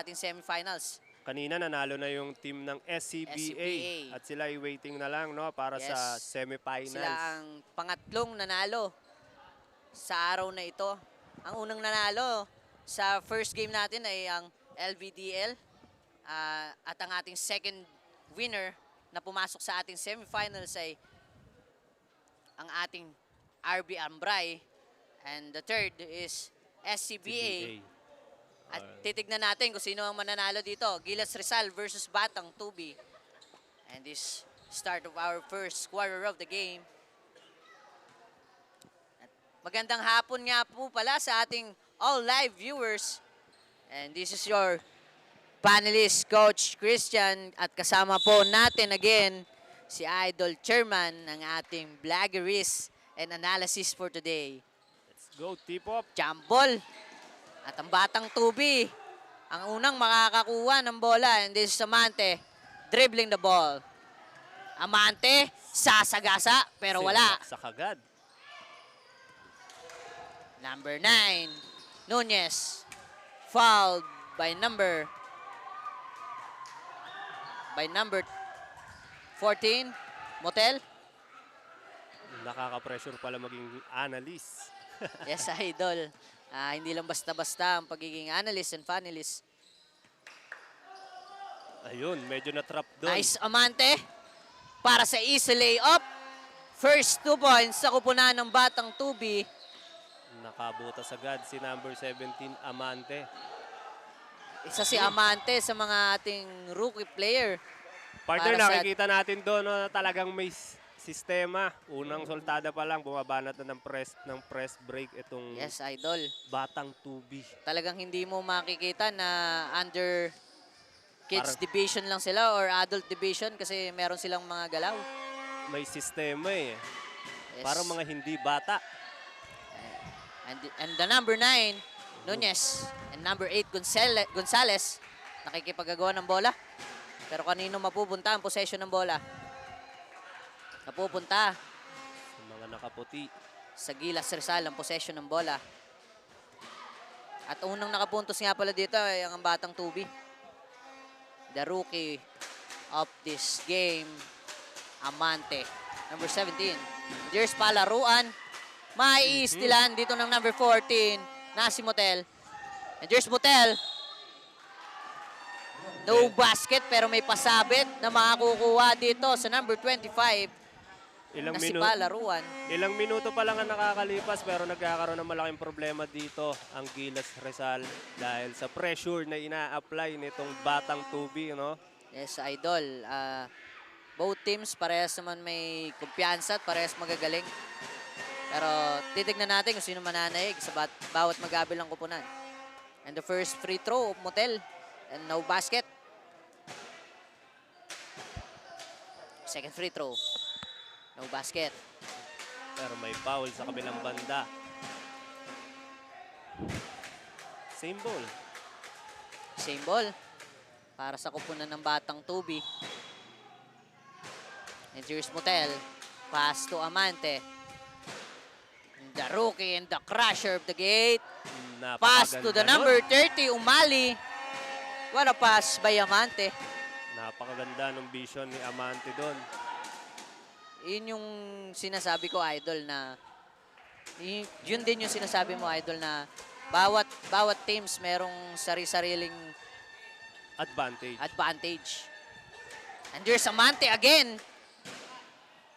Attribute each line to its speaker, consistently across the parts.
Speaker 1: ating semifinals.
Speaker 2: Kanina nanalo na yung team ng SCBA at sila ay waiting na lang, no, para sa semifinals.
Speaker 1: Sila ang pangatlong nanalo sa araw na ito. Ang unang nanalo sa first game natin ay ang LVDL at ang ating second winner na pumasok sa ating semifinals ay ang ating RB Ambray, and the third is SCBA. At titignan natin kung sino ang mananalo dito. Gilas Rizal versus Batang Tubi. And this start of our first quarter of the game. At magandang hapon nga po pala sa ating all live viewers. And this is your panelist, Coach Christian. At kasama po natin again si Idol Chairman ng ating Vloggeries and Analysis for today.
Speaker 2: Let's go, tip-off.
Speaker 1: Jump ball. At ang Batang Tubi, ang unang makakakuha ng bola. And this is Amante, dribbling the ball. Amante, sasagasa, pero wala.
Speaker 2: Sa kagad.
Speaker 1: Number 9, Nunez. Fouled by number 14, Motel.
Speaker 2: Nakaka-pressure pala maging analyst.
Speaker 1: Yes, Idol. Hindi lang basta-basta ang pagiging analyst and panelist.
Speaker 2: Ayun, medyo na-trap doon.
Speaker 1: Nice, Amante. Para sa easy layup. First 2 points sa kupunan ng Batang Tubi.
Speaker 2: Nakabutas agad si number 17, Amante.
Speaker 1: Isa si Amante sa mga ating rookie player.
Speaker 2: Partner, nakikita natin doon na talagang may sistema. Unang soltada pa lang, bumabanat na ng press break itong
Speaker 1: Yes, Idol.
Speaker 2: Batang Tubi.
Speaker 1: Talagang hindi mo makikita na under kids division lang sila or adult division kasi meron silang mga galaw.
Speaker 2: May sistema eh.
Speaker 1: Yes.
Speaker 2: Parang mga hindi bata.
Speaker 1: And the number 9, Nunez. And number 8, Gonzales. Nakikipagagawa ng bola. Pero kanino mapupunta ang possession ng bola? Napupunta
Speaker 2: Sa mga nakaputi.
Speaker 1: sa Gilas Rizal ang possession ng bola. At unang nakapuntos nga pala dito ay ang Batang Tubi. The rookie of this game, Amante. Number 17. There's palaruan. Maiistilan dito ng number 14 na si Motel. And there's Motel. No basket pero may pasabit na makakukuha dito sa number 25 na si Palaruan.
Speaker 2: Ilang minuto pa lang ang nakakalipas pero nagkakaroon ng malaking problema dito ang Gilas Rizal dahil sa pressure na ina-apply nitong Batang Tubi, no?
Speaker 1: Yes, Idol. Both teams parehas naman may kumpiyansa at parehas magagaling. Pero titignan natin kung sino mananaig sa bawat magabilang kupunan. And the first free throw of Motel. And no basket. Second free throw. No basket.
Speaker 2: Pero may foul sa kabilang banda. Same ball.
Speaker 1: Same ball. Para sa kupunan ng Batang Tubi. And here's Motel. Pass to Amante. And the rookie and the crusher of the gate. Pass to the number 30, Umali. What a pass by Amante.
Speaker 2: Napakaganda ng vision ni Amante doon.
Speaker 1: Yun yung sinasabi ko, Idol, na yun din yung sinasabi mo, Idol, na bawat teams merong sari-sariling advantage. And there's Amante again.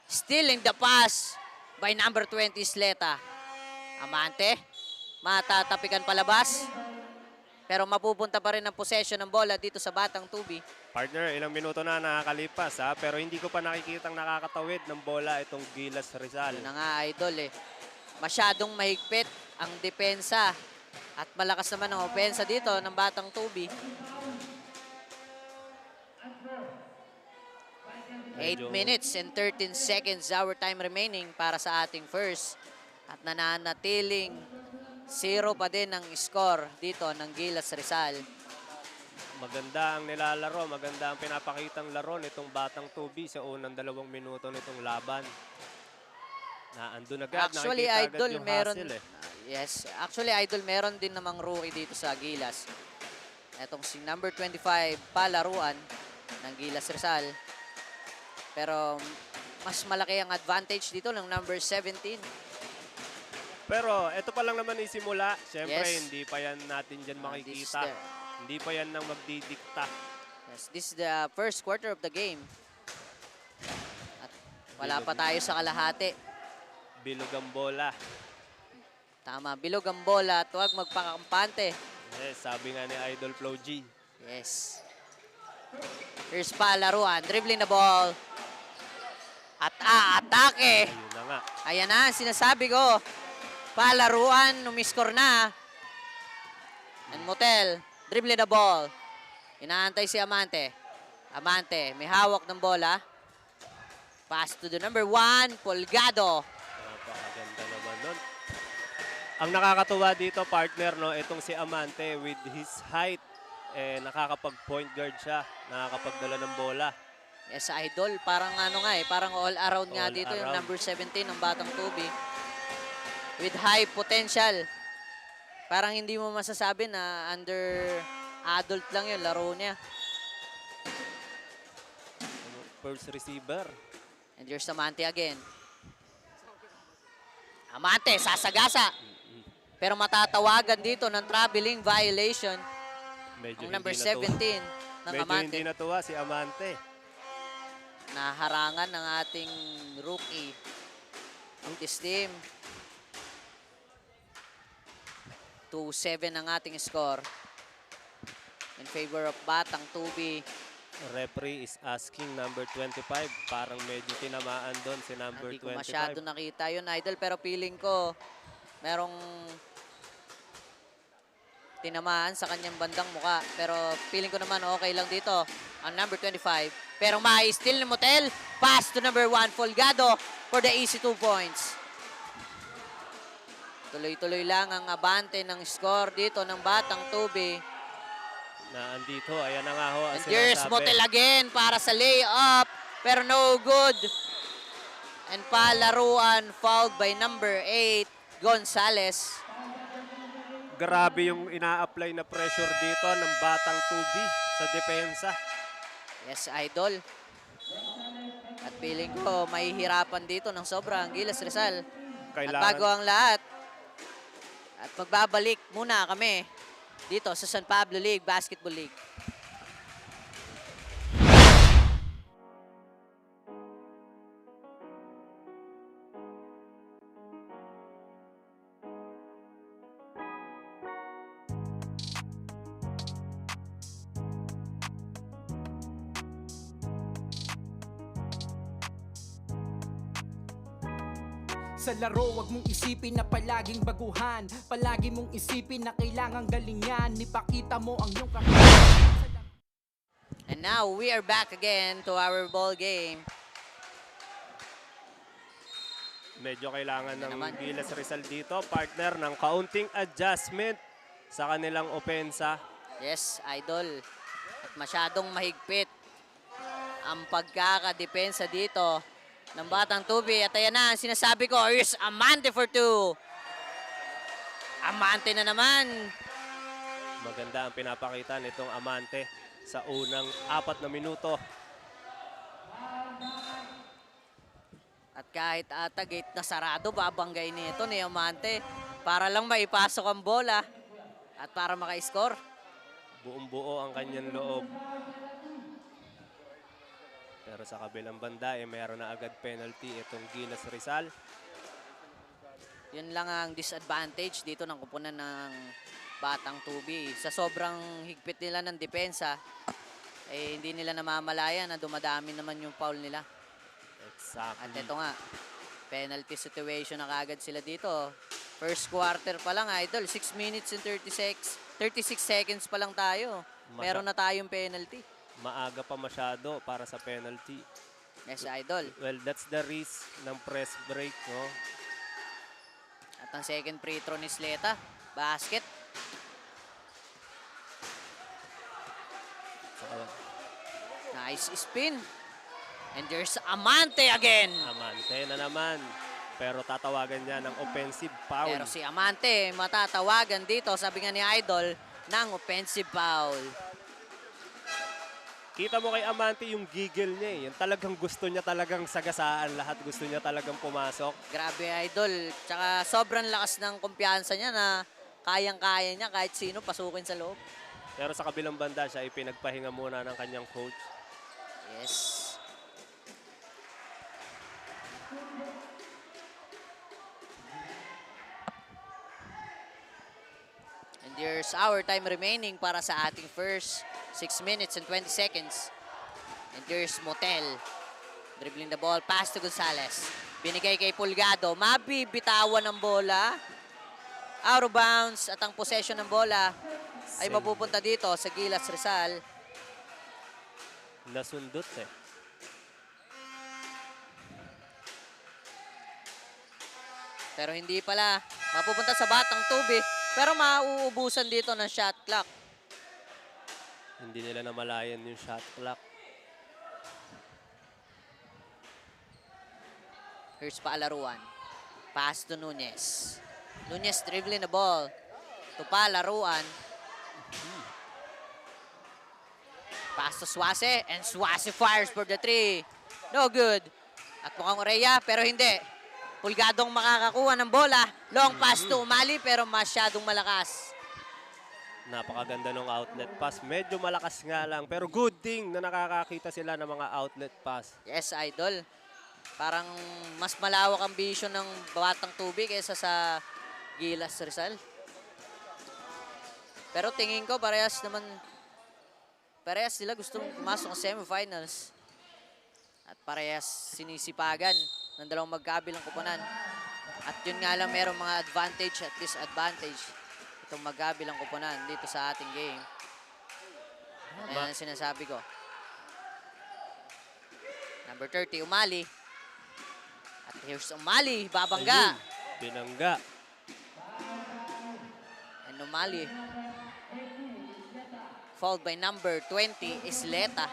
Speaker 1: Stealing the pass by number 20, Sleta. Amante, matatapikan palabas. Pero mapupunta pa rin ang possession ng bola dito sa Batang Tubi.
Speaker 2: Partner, ilang minuto na nakakalipas ha, pero hindi ko pa nakikitang nakakatawid ng bola itong Gilas Rizal.
Speaker 1: Yun na nga, Idol eh. Masyadong mahigpit ang depensa at malakas naman ang opensa dito ng Batang Tubi. 8 minutes and 13 seconds our time remaining para sa ating first. At nananatiling 0 pa din ang score dito ng Gilas Rizal.
Speaker 2: Maganda ang nilalaro, maganda ang pinapakitang laro nitong Batang Tubi sa unang 2 minuto nitong laban. Naandun agad,
Speaker 1: Actually,
Speaker 2: nakikita
Speaker 1: Idol,
Speaker 2: agad yung
Speaker 1: meron,
Speaker 2: hustle eh.
Speaker 1: yes, actually, Idol, meron din namang rookie dito sa Gilas. Etong si number 25 palaruan ng Gilas Rizal. Pero mas malaki ang advantage dito ng number 17.
Speaker 2: Pero ito pa lang naman isimula. Siyempre,
Speaker 1: Yes.
Speaker 2: hindi pa yan natin dyan
Speaker 1: This is
Speaker 2: makikita. Hindi pa yan nang magdidikta.
Speaker 1: yes, this is the first quarter of the game. At wala pa tayo sa kalahati.
Speaker 2: Bilog ang bola.
Speaker 1: Tama, bilog ang bola at huwag magpakampante.
Speaker 2: Yes, sabi nga ni Idol Flow G.
Speaker 1: Yes. Here's palaruan, dribbling the ball. At atake.
Speaker 2: Ayun na nga.
Speaker 1: Ayan na, sinasabi ko. Palaruan, umiskor na. And Motel, dribbling the ball. Inaantay si Amante. Amante, may hawak ng bola. Pass to the number 1, Polgado.
Speaker 2: Napakaganda naman nun. Ang nakakatuwa dito, partner, no, itong si Amante with his height, nakakapag-point guard siya, nakakapagdala ng bola.
Speaker 1: Yes, Idol. Parang ano nga parang all around nga
Speaker 2: All
Speaker 1: dito yung
Speaker 2: around.
Speaker 1: number 17 ng Batang Tubi. With high potential. Parang hindi mo masasabi na under adult lang yung laro niya.
Speaker 2: First receiver.
Speaker 1: And here's Amante again. Amante, sasagasa. Pero matatawagan dito ng traveling violation
Speaker 2: Medyo
Speaker 1: ang number
Speaker 2: hindi natuwa.
Speaker 1: 17 ng
Speaker 2: Medyo
Speaker 1: Amante.
Speaker 2: hindi natuwa si Amante.
Speaker 1: Naharangan ng ating rookie. Ang team. 2-7 ang ating score. In favor of Batang Tubi.
Speaker 2: Referee is asking number 25. Parang medyo tinamaan doon si number
Speaker 1: Hindi ko
Speaker 2: 25.
Speaker 1: masyado nakita yun, Idol. Pero feeling ko, merong tinamaan sa kanyang bandang muka. Pero feeling ko naman okay lang dito. Ang number 25. Pero ma-steal ni Motel. Pass to number 1, Folgado for the easy 2 points. Tuloy-tuloy lang ang abante ng score dito ng Batang Tubi.
Speaker 2: Na andito, ayan na nga ho ang
Speaker 1: And there's
Speaker 2: sinasabi.
Speaker 1: Motel again para sa layup. Pero no good. And palaruan fouled by number 8, Gonzales.
Speaker 2: Grabe yung ina-apply na pressure dito ng Batang Tubi sa depensa.
Speaker 1: Yes, Idol. At feeling ko, mahihirapan dito ng sobra ang Gilas Rizal. At bago ang lahat, at magbabalik muna kami dito sa San Pablo League Basketball League.
Speaker 3: Sa laro, wag mong isipin na palaging baguhan. Palagi mong isipin na kailangang galingan. Ipakita mo ang iyong kakayahan.
Speaker 1: And now, we are back again to our ball game.
Speaker 2: Medyo kailangan ng
Speaker 1: naman.
Speaker 2: Gilas Rizal dito, partner, ng kaunting adjustment sa kanilang opensa.
Speaker 1: Yes, Idol. At masyadong mahigpit ang pagkakadepensa dito ng Batang Tubi. At ayan na, ang sinasabi ko, is Amante for 2. Amante na naman.
Speaker 2: Maganda ang pinapakita nitong Amante sa unang 4 na minuto.
Speaker 1: At kahit ata gate na sarado, babanggay nito ni Amante para lang maipasok ang bola at para maka-score.
Speaker 2: Buong buo ang kanyang loob. Pero sa kabilang banda, mayroon na agad penalty itong Gilas Rizal.
Speaker 1: Yun lang ang disadvantage dito ng kupunan ng Batang Tubi. Sa sobrang higpit nila ng depensa, hindi nila namamalayan na dumadami naman yung foul nila. At
Speaker 2: Exactly.
Speaker 1: ito nga, penalty situation na kagad sila dito. First quarter pa lang, Idol. 6 minutes and 36 seconds pa lang tayo. Meron na tayong penalty.
Speaker 2: Maaga pa masyado para sa penalty.
Speaker 1: Yes, Idol.
Speaker 2: Well, that's the risk ng press break, no?
Speaker 1: At ang second free throw ni Sleta. Basket. Nice spin. And there's Amante again.
Speaker 2: Amante na naman. Pero tatawagan niya ng offensive foul.
Speaker 1: Pero si Amante matatawagan dito. Sabi nga ni Idol, ng offensive foul.
Speaker 2: Kita mo kay Amante yung giggle niya eh. Yung talagang gusto niya talagang sagasaan lahat. Gusto niya talagang pumasok.
Speaker 1: Grabe, idol. Tsaka sobrang lakas ng kumpiyansa niya na kayang-kaya niya kahit sino pasukin sa loob.
Speaker 2: Pero sa kabilang banda siya ay pinagpahinga muna ng kanyang coach.
Speaker 1: Yes. And there's our time remaining para sa ating first 6 minutes and 20 seconds. And there's Motel. Dribbling the ball, pass to Gonzalez. Binigay kay Pulgado. Mabibitawan ng bola. Out of bounds at ang possession ng bola ay mapupunta dito sa Gilas Rizal.
Speaker 2: Nasundot eh.
Speaker 1: Pero hindi pala. Mapupunta sa Batang Tubi. Pero mauubusan dito ng shot clock.
Speaker 2: Hindi nila namalayan yung shot clock.
Speaker 1: Here's Palaruan. Pass to Nunez. Nunez dribbling the ball to Palaruan. Pass to Suase. And Suase fires for the three. No good. At mukhang Oreya, pero hindi. Pulgadong makakakuha ng bola. Long pass to Umali, pero masyadong malakas.
Speaker 2: Napakaganda ng outlet pass. Medyo malakas nga lang. Pero good thing na nakakakita sila ng mga outlet pass.
Speaker 1: Yes, idol. Parang mas malawak ang vision ng Batang Tubi kaysa sa Gilas Rizal. Pero tingin ko parehas sila gustong pumasok sa semifinals. At parehas sinisipagan ng dalawang magkabilang kupunan. At yun nga lang, merong mga advantage at disadvantage itong magkabilang kupunan dito sa ating game. Ayan ang sinasabi ko. Number 30, Umali. At here's Umali, babangga.
Speaker 2: Ayun, binangga.
Speaker 1: And Umali. Fouled by number 20, Isleta.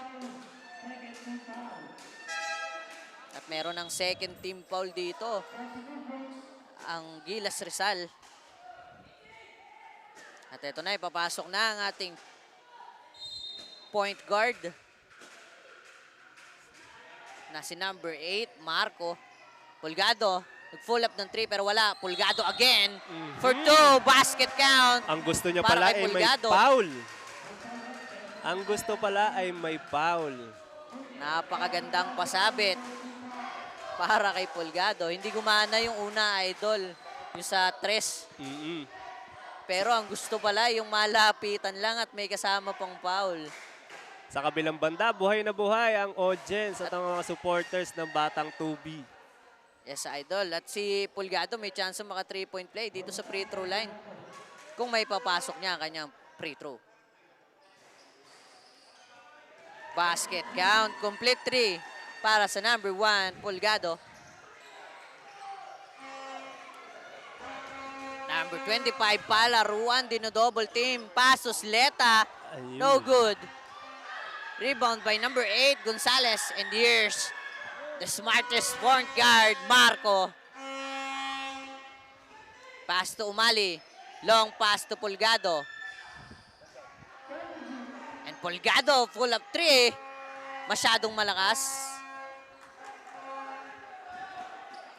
Speaker 1: At meron ng second team foul dito. Ang Gilas Rizal. At ito na, ipapasok na ang ating point guard. Na si number 8, Marco. Pulgado, nag-full up ng 3 pero wala. Pulgado again for 2. Basket count.
Speaker 2: Ang gusto niya
Speaker 1: Para
Speaker 2: pala
Speaker 1: kay
Speaker 2: ay may
Speaker 1: Pulgado.
Speaker 2: foul. Ang gusto pala ay may foul.
Speaker 1: Napakagandang pasabit para kay Pulgado. Hindi gumana yung una, idol. Yung sa 3. Pero ang gusto pala yung malapitan lang at may kasama pang foul.
Speaker 2: Sa kabilang banda, buhay na buhay ang audience at ang mga supporters ng Batang Tubi.
Speaker 1: Yes, idol. At si Pulgado may chance maka 3-point play dito sa free throw line. Kung may papasok niya ang kanyang free throw. Basket count. Complete 3 para sa number 1, Pulgado. Number 25, Palaruan. Dino-double team. Pasos, Leta.
Speaker 2: Ayun.
Speaker 1: No good. Rebound by number 8, Gonzalez. And here's the smartest point guard, Marco. Pass to Umali. Long pass to Pulgado. And Pulgado, full up 3. Masyadong malakas.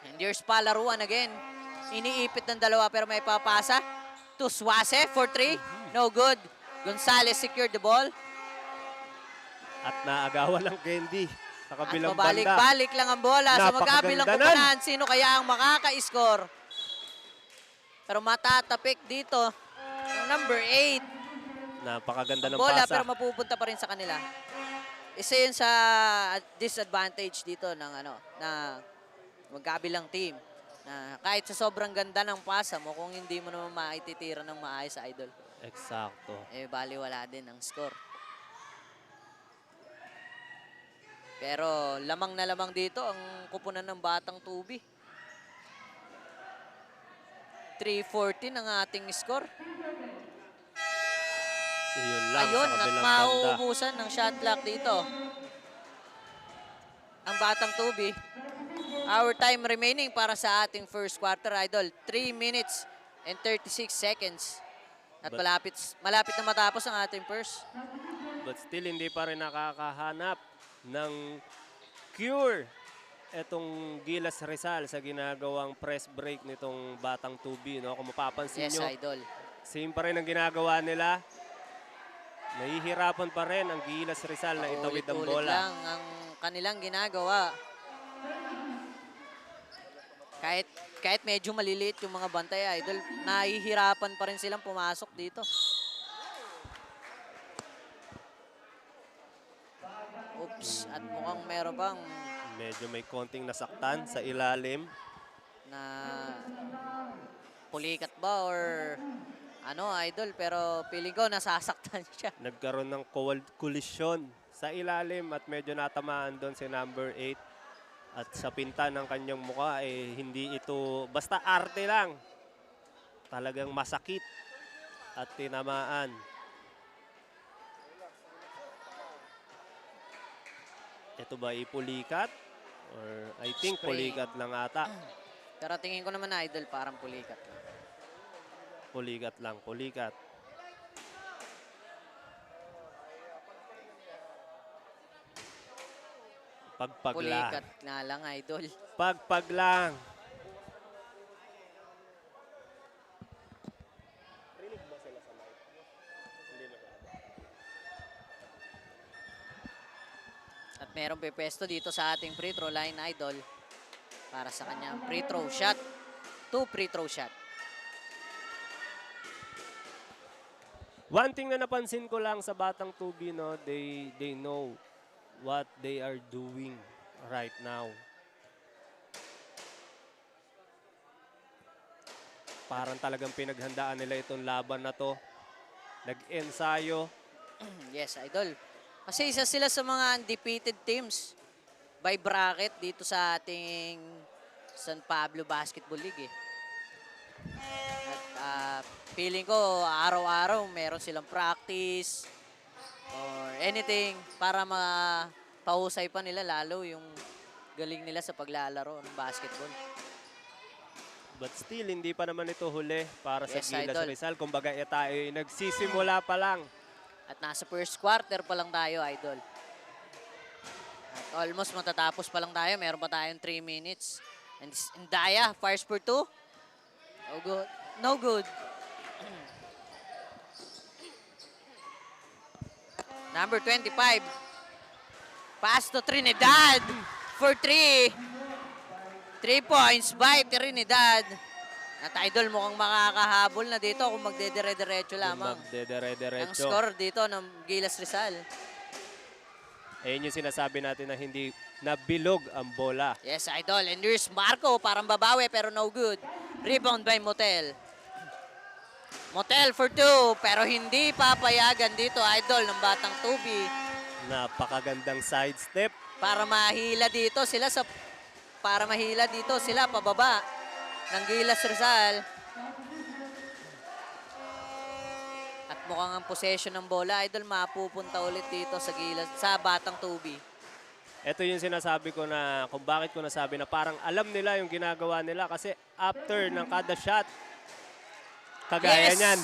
Speaker 1: And here's Palaruan again. Iniipit ng dalawa pero may papasa. To Suase for 3. No good. Gonzalez secured the ball.
Speaker 2: At naagawan ng Candy sa
Speaker 1: At
Speaker 2: kabilang banda.
Speaker 1: pabalik-balik lang ang bola sa magkabilang
Speaker 2: Napakaganda
Speaker 1: kupunan. Sino kaya ang makaka-score? Pero matatapik dito ang number 8.
Speaker 2: Napakaganda ng
Speaker 1: Bola
Speaker 2: pasa.
Speaker 1: pero mapupunta pa rin sa kanila. Isa yun sa disadvantage dito ng na magkabilang team. Na kahit sa sobrang ganda ng pasa mo, kung hindi mo naman maititira ng maayos sa idol,
Speaker 2: Eksakto.
Speaker 1: baliwala din ang score. Pero lamang na lamang dito ang kupunan ng Batang Tubi. 3-14 ang ating score.
Speaker 2: Ayun lang
Speaker 1: Ayun,
Speaker 2: sa
Speaker 1: at
Speaker 2: kabilang banda.
Speaker 1: mauubusan ng shot clock dito. Ang Batang Tubi. Our time remaining para sa ating first quarter, idol. 3 minutes and 36 seconds. At
Speaker 2: But-
Speaker 1: malapit na matapos ang ating first.
Speaker 2: But still, hindi pa rin nakakahanap ng cure etong Gilas Rizal sa ginagawang press break nitong batang 2B. No? Kung mapapansin
Speaker 1: Yes,
Speaker 2: nyo,
Speaker 1: idol.
Speaker 2: same pa rin ang ginagawa nila. Nahihirapan pa rin ang Gilas Rizal na itawid ang
Speaker 1: Paulit-ulit
Speaker 2: bola.
Speaker 1: lang ang kanilang ginagawa. Kahit medyo maliliit yung mga bantay, idol, nahihirapan pa rin silang pumasok dito. Oops, at mukhang meron bang
Speaker 2: Medyo may konting nasaktan sa ilalim.
Speaker 1: na pulikat ba or ano, idol, pero feeling ko nasasaktan siya.
Speaker 2: Nagkaroon ng kolisyon sa ilalim at medyo natamaan doon si number 8. At sa pinta ng kanyang mukha, hindi ito basta arte lang. Talagang masakit at tinamaan. Ito ba ipulikat? Or I think
Speaker 1: Spray.
Speaker 2: pulikat lang ata.
Speaker 1: Pero tingin ko naman, idol, parang pulikat.
Speaker 2: Pulikat lang, pulikat. Pagpag lang.
Speaker 1: Pulikat nga lang, idol.
Speaker 2: Pagpag lang.
Speaker 1: At merong pepesto dito sa ating free throw line, idol. Para sa kanyang free throw shot. 2 free throw shot.
Speaker 2: One thing na napansin ko lang sa batang 2B, no, they know what they are doing right now. Parang talagang pinaghandaan nila itong laban na to. Nag-ensayo.
Speaker 1: Yes, idol. Kasi isa sila sa mga undefeated teams by bracket dito sa ating San Pablo Basketball League. At feeling ko araw-araw meron silang practice or anything para mapahusay pa nila lalo yung galing nila sa paglalaro ng basketball.
Speaker 2: But still, hindi pa naman ito huli para sa
Speaker 1: Yes,
Speaker 2: Gilas
Speaker 1: idol.
Speaker 2: Rizal. Kumbaga, tayo ay nagsisimula pa lang.
Speaker 1: At nasa first quarter pa lang tayo, idol. At almost matatapos pa lang tayo. Meron pa tayong 3 minutes. And Indaya fires for 2. No good. No good. Number 25. Pass to Trinidad for 3. 3 points by Trinidad. At idol, mukhang makakahabol na dito kung magdedire-diretso lamang. Ang
Speaker 2: Magdedire-diretso.
Speaker 1: score dito ng Gilas Rizal.
Speaker 2: Ayun yung sinasabi natin na hindi nabilog ang bola.
Speaker 1: Yes, idol. And there's Marco, parang babawi pero no good. Rebound by Motel. Motel for 2, pero hindi papayagan dito, idol, ng batang Tubi.
Speaker 2: Napakagandang sidestep.
Speaker 1: Para mahila dito sila pababa ng Gilas Rizal. At mukhang ang possession ng bola, idol, mapupunta ulit dito sa batang Tubi.
Speaker 2: Ito yung sinasabi ko na kung bakit ko nasabi na parang alam nila yung ginagawa nila kasi after ng kada shot, kagaya niyan.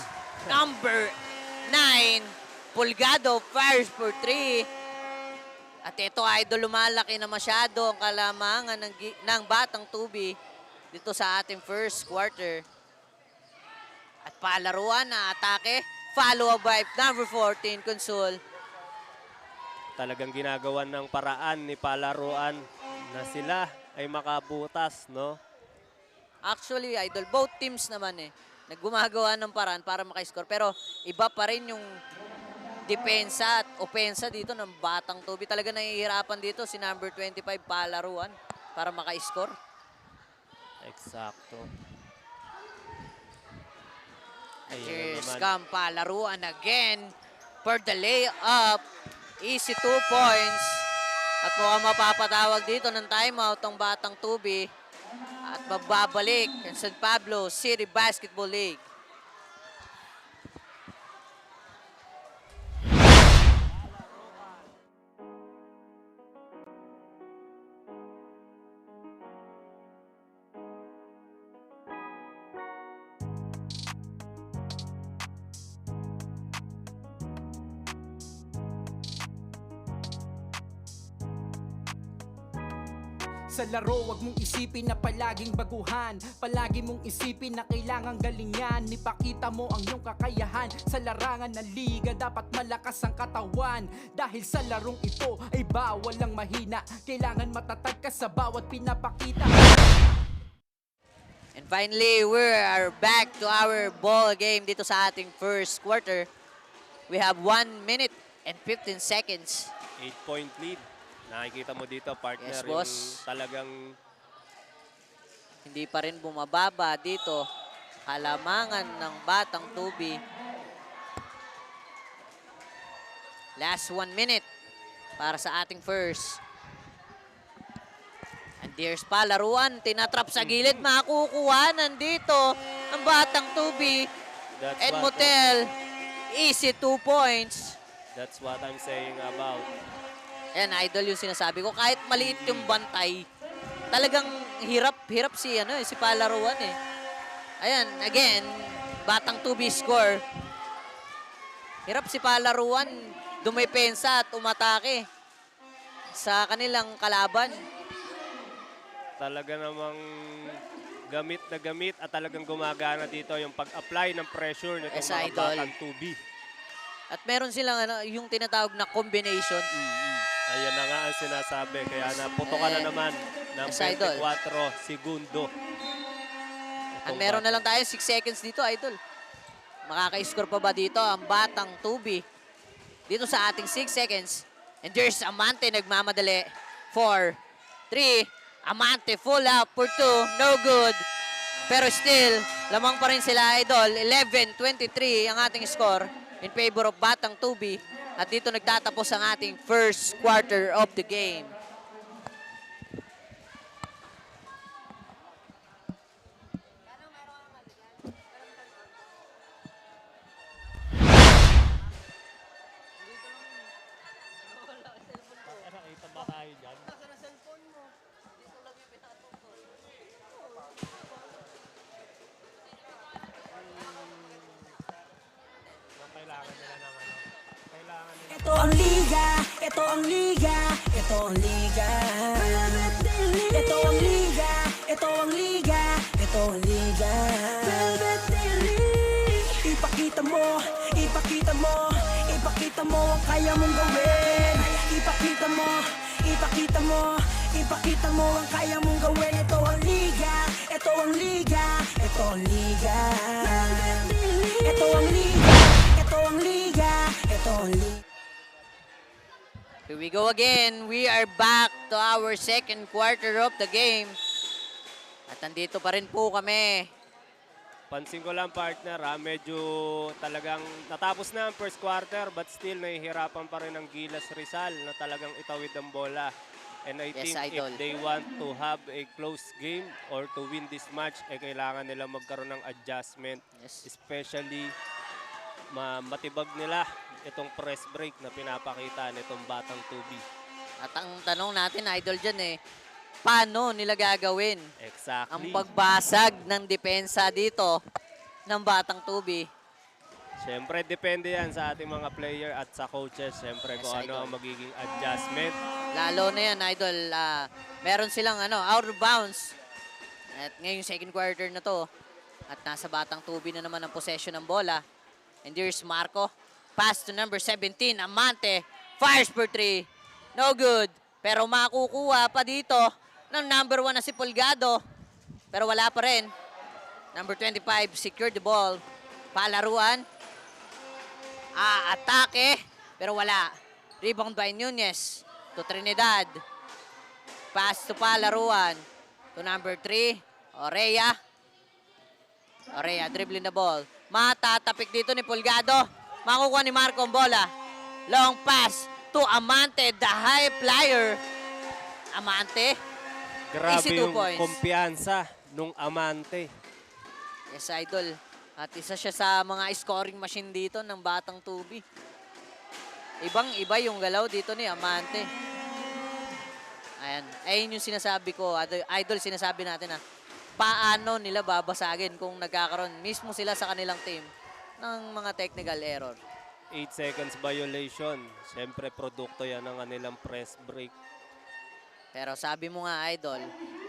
Speaker 1: Number 9, Pulgado fires for 3. At ito, idol, lumalaki na masyado ang kalamangan ng batang Tubi dito sa ating first quarter. At palaruan na atake. Follow-up by number 14, Consul.
Speaker 2: Talagang ginagawan ng paraan ni palaruan na sila ay makabutas, no?
Speaker 1: Actually, idol, both teams naman naggumagawa ng paraan para makiscore. Pero iba pa rin yung depensa at opensa dito ng batang Tubi. Talaga nahihirapan dito si number 25 palaruan para maka-score.
Speaker 2: Eksakto.
Speaker 1: And
Speaker 2: Ayun na
Speaker 1: here's
Speaker 2: naman.
Speaker 1: come palaruan again for the layup. Easy 2 points. At mukhang mapapatawag dito ng timeout ang batang Tubi. At magbabalik ang San Pablo City Basketball League.
Speaker 3: Sa laro, wag mong isipin na palaging baguhan. Palagi mong isipin na kailangang galingan. Ipakita mo ang iyong kakayahan. Sa larangan ng liga, dapat malakas ang katawan. Dahil sa larong ito ay bawal ang mahina. Kailangan matatag ka sa bawat pinapakita.
Speaker 1: And finally, we are back to our ball game dito sa ating first quarter. We have 1 minute and 15 seconds.
Speaker 2: 8-point lead. Nakikita mo dito, partner,
Speaker 1: Yes,
Speaker 2: yung
Speaker 1: boss.
Speaker 2: talagang
Speaker 1: Hindi pa rin bumababa dito. Halamangan ng Batang Tubi. Last 1 minute para sa ating first. And there's pa laruan. Tinatrap sa gilid. Makukuha. Nandito ang Batang Tubi.
Speaker 2: that's
Speaker 1: And
Speaker 2: what,
Speaker 1: Motel. Easy 2 points.
Speaker 2: that's what I'm saying about.
Speaker 1: Ayan, idol yung sinasabi ko. Kahit maliit yung bantay, talagang hirap si Palaruan eh. Ayan, again, Batang Tubi score. Hirap si Palaruan dumepensa at umatake sa kanilang kalaban.
Speaker 2: Talaga namang gamit na gamit at talagang gumagana dito yung pag-apply ng pressure nitong
Speaker 1: Yes,
Speaker 2: mga
Speaker 1: idol.
Speaker 2: Batang Tubi.
Speaker 1: At meron silang yung tinatawag na combination.
Speaker 2: Ayan na nga ang sinasabi. Kaya naputokan na naman ng
Speaker 1: Yes, idol.
Speaker 2: 24 segundo.
Speaker 1: At meron na lang tayo 6 seconds dito, idol. Makaka-score pa ba dito ang Batang Tubi? Dito sa ating 6 seconds. And there's Amante nagmamadali. 4, 3, Amante full up for 2. No good. Pero still, lamang pa rin sila, idol. 11-23 ang ating score in favor of Batang Tubi. At dito nagtatapos ang ating first quarter of the game.
Speaker 2: Nakita ba tayo dyan? Kailangan nila ng ano? Kailangan nila.
Speaker 4: Ito ang liga, ito ang liga, ito ang liga. Ito ang liga, ito ang liga, ito ang liga. Ipakita mo, ipakita mo, ipakita mo ang kaya mong gawin. Ipakita mo, ipakita mo, ipakita mo ang kaya mong gawin. Ito ang liga, ito ang liga, ito ang liga. Ito ang liga, ito ang liga, ito ang liga.
Speaker 1: Here we go again. We are back to our second quarter of the game. At nandito pa rin po kami.
Speaker 2: Pansin ko lang, partner, medyo talagang natapos na ang first quarter but still nahihirapan pa rin ang Gilas Rizal na talagang itawid ang bola. And I
Speaker 1: Yes,
Speaker 2: think
Speaker 1: idol.
Speaker 2: if they want to have a close game or to win this match, kailangan nila magkaroon ng adjustment.
Speaker 1: Yes.
Speaker 2: Especially matibag nila itong press break na pinapakita nitong Batang Tubi.
Speaker 1: At ang tanong natin, idol, dyan paano nila gagawin
Speaker 2: Exactly.
Speaker 1: ang pagbasag ng depensa dito ng Batang Tubi?
Speaker 2: Siyempre, depende yan sa ating mga player at sa coaches. Siyempre, kung
Speaker 1: Yes,
Speaker 2: ano
Speaker 1: idol.
Speaker 2: ang magiging adjustment.
Speaker 1: Lalo na yan, idol. Meron silang out of bounds. At ngayong second quarter na to. At nasa Batang Tubi na naman ang possession ng bola. And here's Marco. Pass to number 17, Amante. Fires for 3. No good. Pero makukuha pa dito ng number 1 na si Pulgado. Pero wala pa rin. Number 25, secured the ball. Palaruan. Atake. Pero wala. Rebound by Nunez to Trinidad. Pass to Palaruan. To number 3, Orea. Orea dribbling the ball. Matatapik dito ni Pulgado. Makukuha ni Marco ang bola. Long pass to Amante, the high flyer. Amante.
Speaker 2: Grabe
Speaker 1: Easy 2
Speaker 2: yung
Speaker 1: points.
Speaker 2: kumpiyansa nung Amante.
Speaker 1: Yes, idol. At isa siya sa mga scoring machine dito ng Batang Tubi. Ibang-iba yung galaw dito ni Amante. Ayan. Ayun yung sinasabi ko. Idol, sinasabi natin paano nila babasagin kung nagkakaroon mismo sila sa kanilang team ng mga technical error.
Speaker 2: 8 seconds violation. Siyempre, produkto yan ng kanilang press break.
Speaker 1: Pero sabi mo nga, Idol,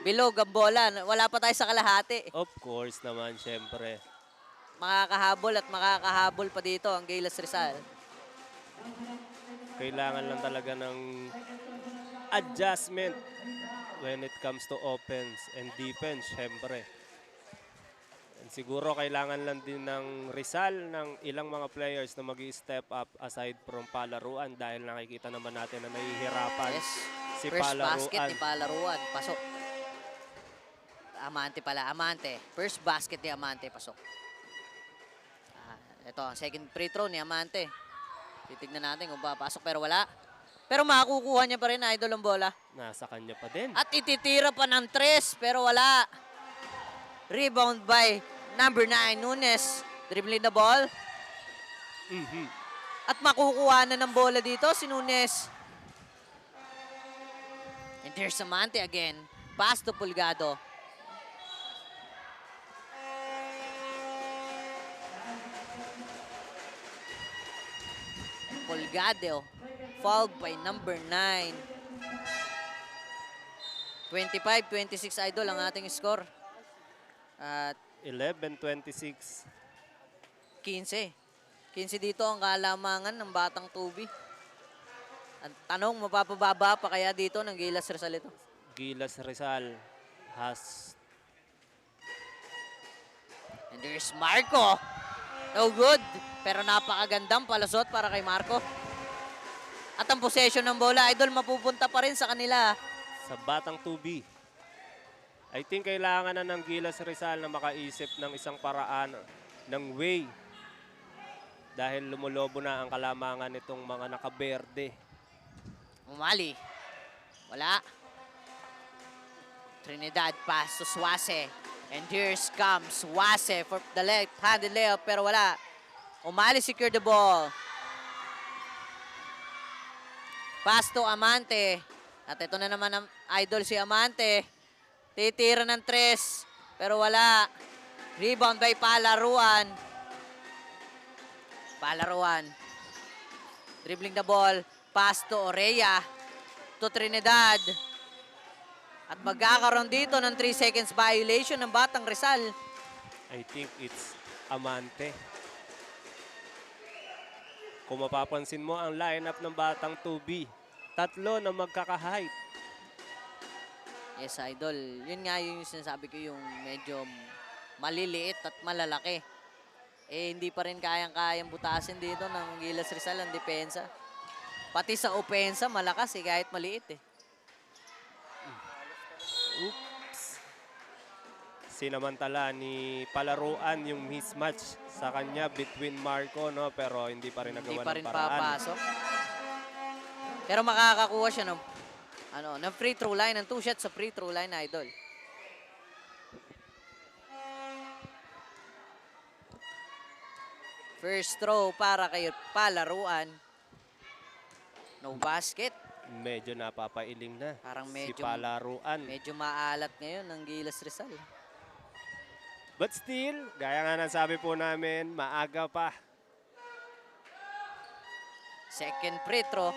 Speaker 1: bilog ang bola. Wala pa tayo sa kalahati.
Speaker 2: Of course naman, syempre.
Speaker 1: Makakahabol at makakahabol pa dito ang Gilas Rizal.
Speaker 2: Kailangan lang talaga ng adjustment when it comes to offense and defense, syempre. And siguro kailangan lang din ng Rizal ng ilang mga players na mag-step up aside from Palaruan dahil nakikita naman natin na nahihirapan
Speaker 1: Yes.
Speaker 2: si
Speaker 1: First basket
Speaker 2: Palaruan.
Speaker 1: ni Palaruan. Pasok. Amante pala. Amante. First basket ni Amante. Pasok. Ito ang second free throw ni Amante. Titignan natin kung papasok pero wala. Pero makukuha niya pa rin, Idol, ang bola.
Speaker 2: Nasa kanya pa din.
Speaker 1: At ititira pa ng 3 pero wala. Rebound by number 9, Nunes. Dribbling the ball.
Speaker 2: Mhm.
Speaker 1: At makukuha na ng bola dito si Nunes. And there's Amante again. Pass to Pulgado. Pulgado. Fouled by number 9. 25-26, Idol, ang ating score. At
Speaker 2: 11-26.
Speaker 1: 15. 15 dito ang kalamangan ng Batang Tubi. Ang tanong, mapapababa pa kaya dito ng Gilas Rizal ito?
Speaker 2: Gilas Rizal has
Speaker 1: And there's Marco. No good. Pero napakagandang palusot para kay Marco. At ang possession ng bola, Idol, mapupunta pa rin sa kanila.
Speaker 2: sa Batang Tubi. I think kailangan na ng Gilas Rizal na makaisip ng isang paraan ng way dahil lumulobo na ang kalamangan nitong mga nakaberde.
Speaker 1: Umali. Wala. Trinidad pass to Suase. And here's comes Suase for the left-handed layup pero wala. Umali secure the ball. Pass to Amante. At ito na naman ang Idol si Amante. Titira ng 3 pero wala. Rebound by Palaruan. Palaruan. Dribbling the ball. Pass to Oreya. To Trinidad. At magkakaroon dito ng 3 seconds violation ng Batang Rizal.
Speaker 2: I think it's Amante. Kung mapapansin mo ang lineup ng Batang Tubi, tatlo na magkaka-height.
Speaker 1: Yes, Idol. Yun nga yung sinasabi ko, yung medyo maliliit at malalaki. Eh, hindi pa rin kayang-kayang butasin dito ng Gilas Rizal ang depensa. Pati sa opensa, malakas kahit maliit eh.
Speaker 2: Oops. Sinamantala ni Palaruan yung mismatch sa kanya between Marco, no? Pero hindi pa rin
Speaker 1: Hindi
Speaker 2: nagawa
Speaker 1: pa
Speaker 2: ng
Speaker 1: rin
Speaker 2: paraan.
Speaker 1: papasok. Pero makakakuha siya ng free throw line, ng 2 shots sa free throw line, Idol. First throw para kay Palaruan. No basket.
Speaker 2: Medyo napapailing na
Speaker 1: Parang
Speaker 2: si
Speaker 1: medyo-
Speaker 2: Palaruan.
Speaker 1: Medyo maalat ngayon ng Gilas Rizal.
Speaker 2: But still, gaya nga ng sabi po namin, maaga pa.
Speaker 1: Second free throw.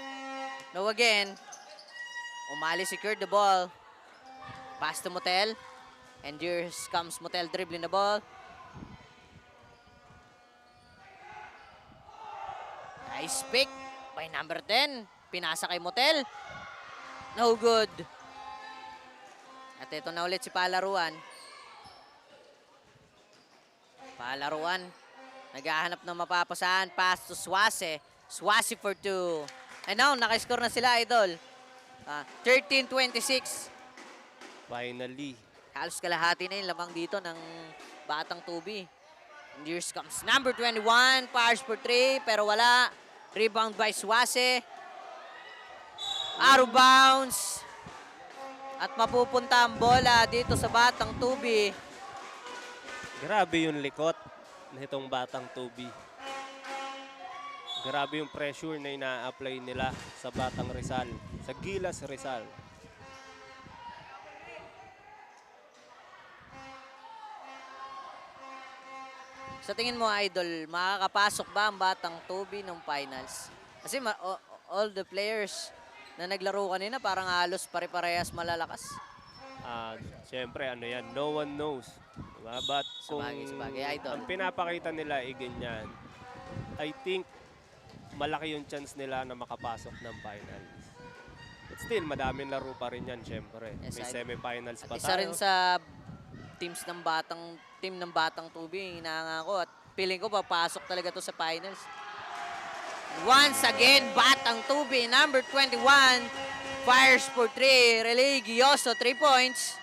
Speaker 1: No again. Umali secured the ball. Pass to Motel. And here comes Motel dribbling the ball. Nice pick by number 10. Pinasa kay Motel. No good. At ito na ulit si Palaruan. Palaruan. Naghahanap ng mapapasahan. Pass to Suase. Suase for 2. And now, nakascore na sila, Idol. 13-26.
Speaker 2: Finally.
Speaker 1: Halos kalahati na yung lamang dito ng Batang Tubi. And here comes number 21. Powers for 3, pero wala. Rebound by Suase. Out of bounds. At mapupunta ang bola dito sa Batang Tubi.
Speaker 2: Grabe yung likot nitong Batang Tubi. Grabe yung pressure na ina-apply nila sa Batang Rizal, sa Gilas Rizal.
Speaker 1: Sa tingin mo, Idol, makakapasok ba ang Batang Tubi ng finals? Kasi all the players na naglaro kanina, parang halos pare-parehas malalakas.
Speaker 2: Siyempre, ano yan, no one knows. Diba? But kung
Speaker 1: Sabagay, idol.
Speaker 2: ang pinapakita nila ay ganyan, I think malaki yung chance nila na makapasok ng finals. But still, madaming laro pa rin yan, siyempre.
Speaker 1: Yes,
Speaker 2: May
Speaker 1: idol.
Speaker 2: semifinals
Speaker 1: At
Speaker 2: pa
Speaker 1: isa rin
Speaker 2: tayo.
Speaker 1: sa team ng Batang Tubi, inaanga ko at feeling ko papasok talaga to sa finals. Once again, Batang Tubi, number 21, fires for 3, Religioso, 3 points.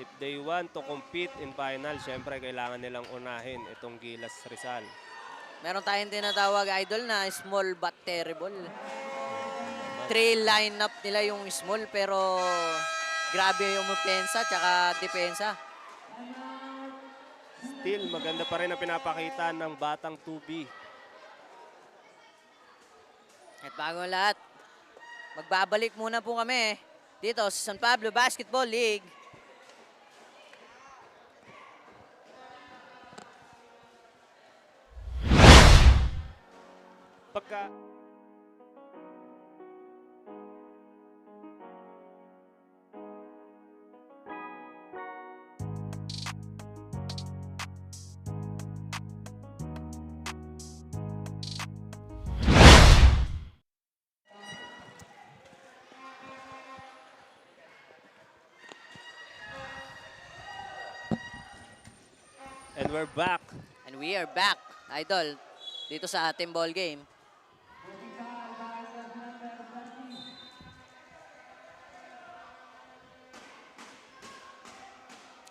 Speaker 2: If they want to compete in final, siyempre kailangan nilang unahin itong Gilas Rizal.
Speaker 1: Meron tayong tinatawag, idol, na small but terrible. 3 lineup nila yung small, pero grabe yung opensa tsaka depensa.
Speaker 2: Still, maganda pa rin ang pinapakita ng Batang 2B.
Speaker 1: At bago ang lahat, magbabalik muna po kami dito sa San Pablo Basketball League.
Speaker 2: Pagka And we're back.
Speaker 1: And we are back, idol, dito sa ating ball game.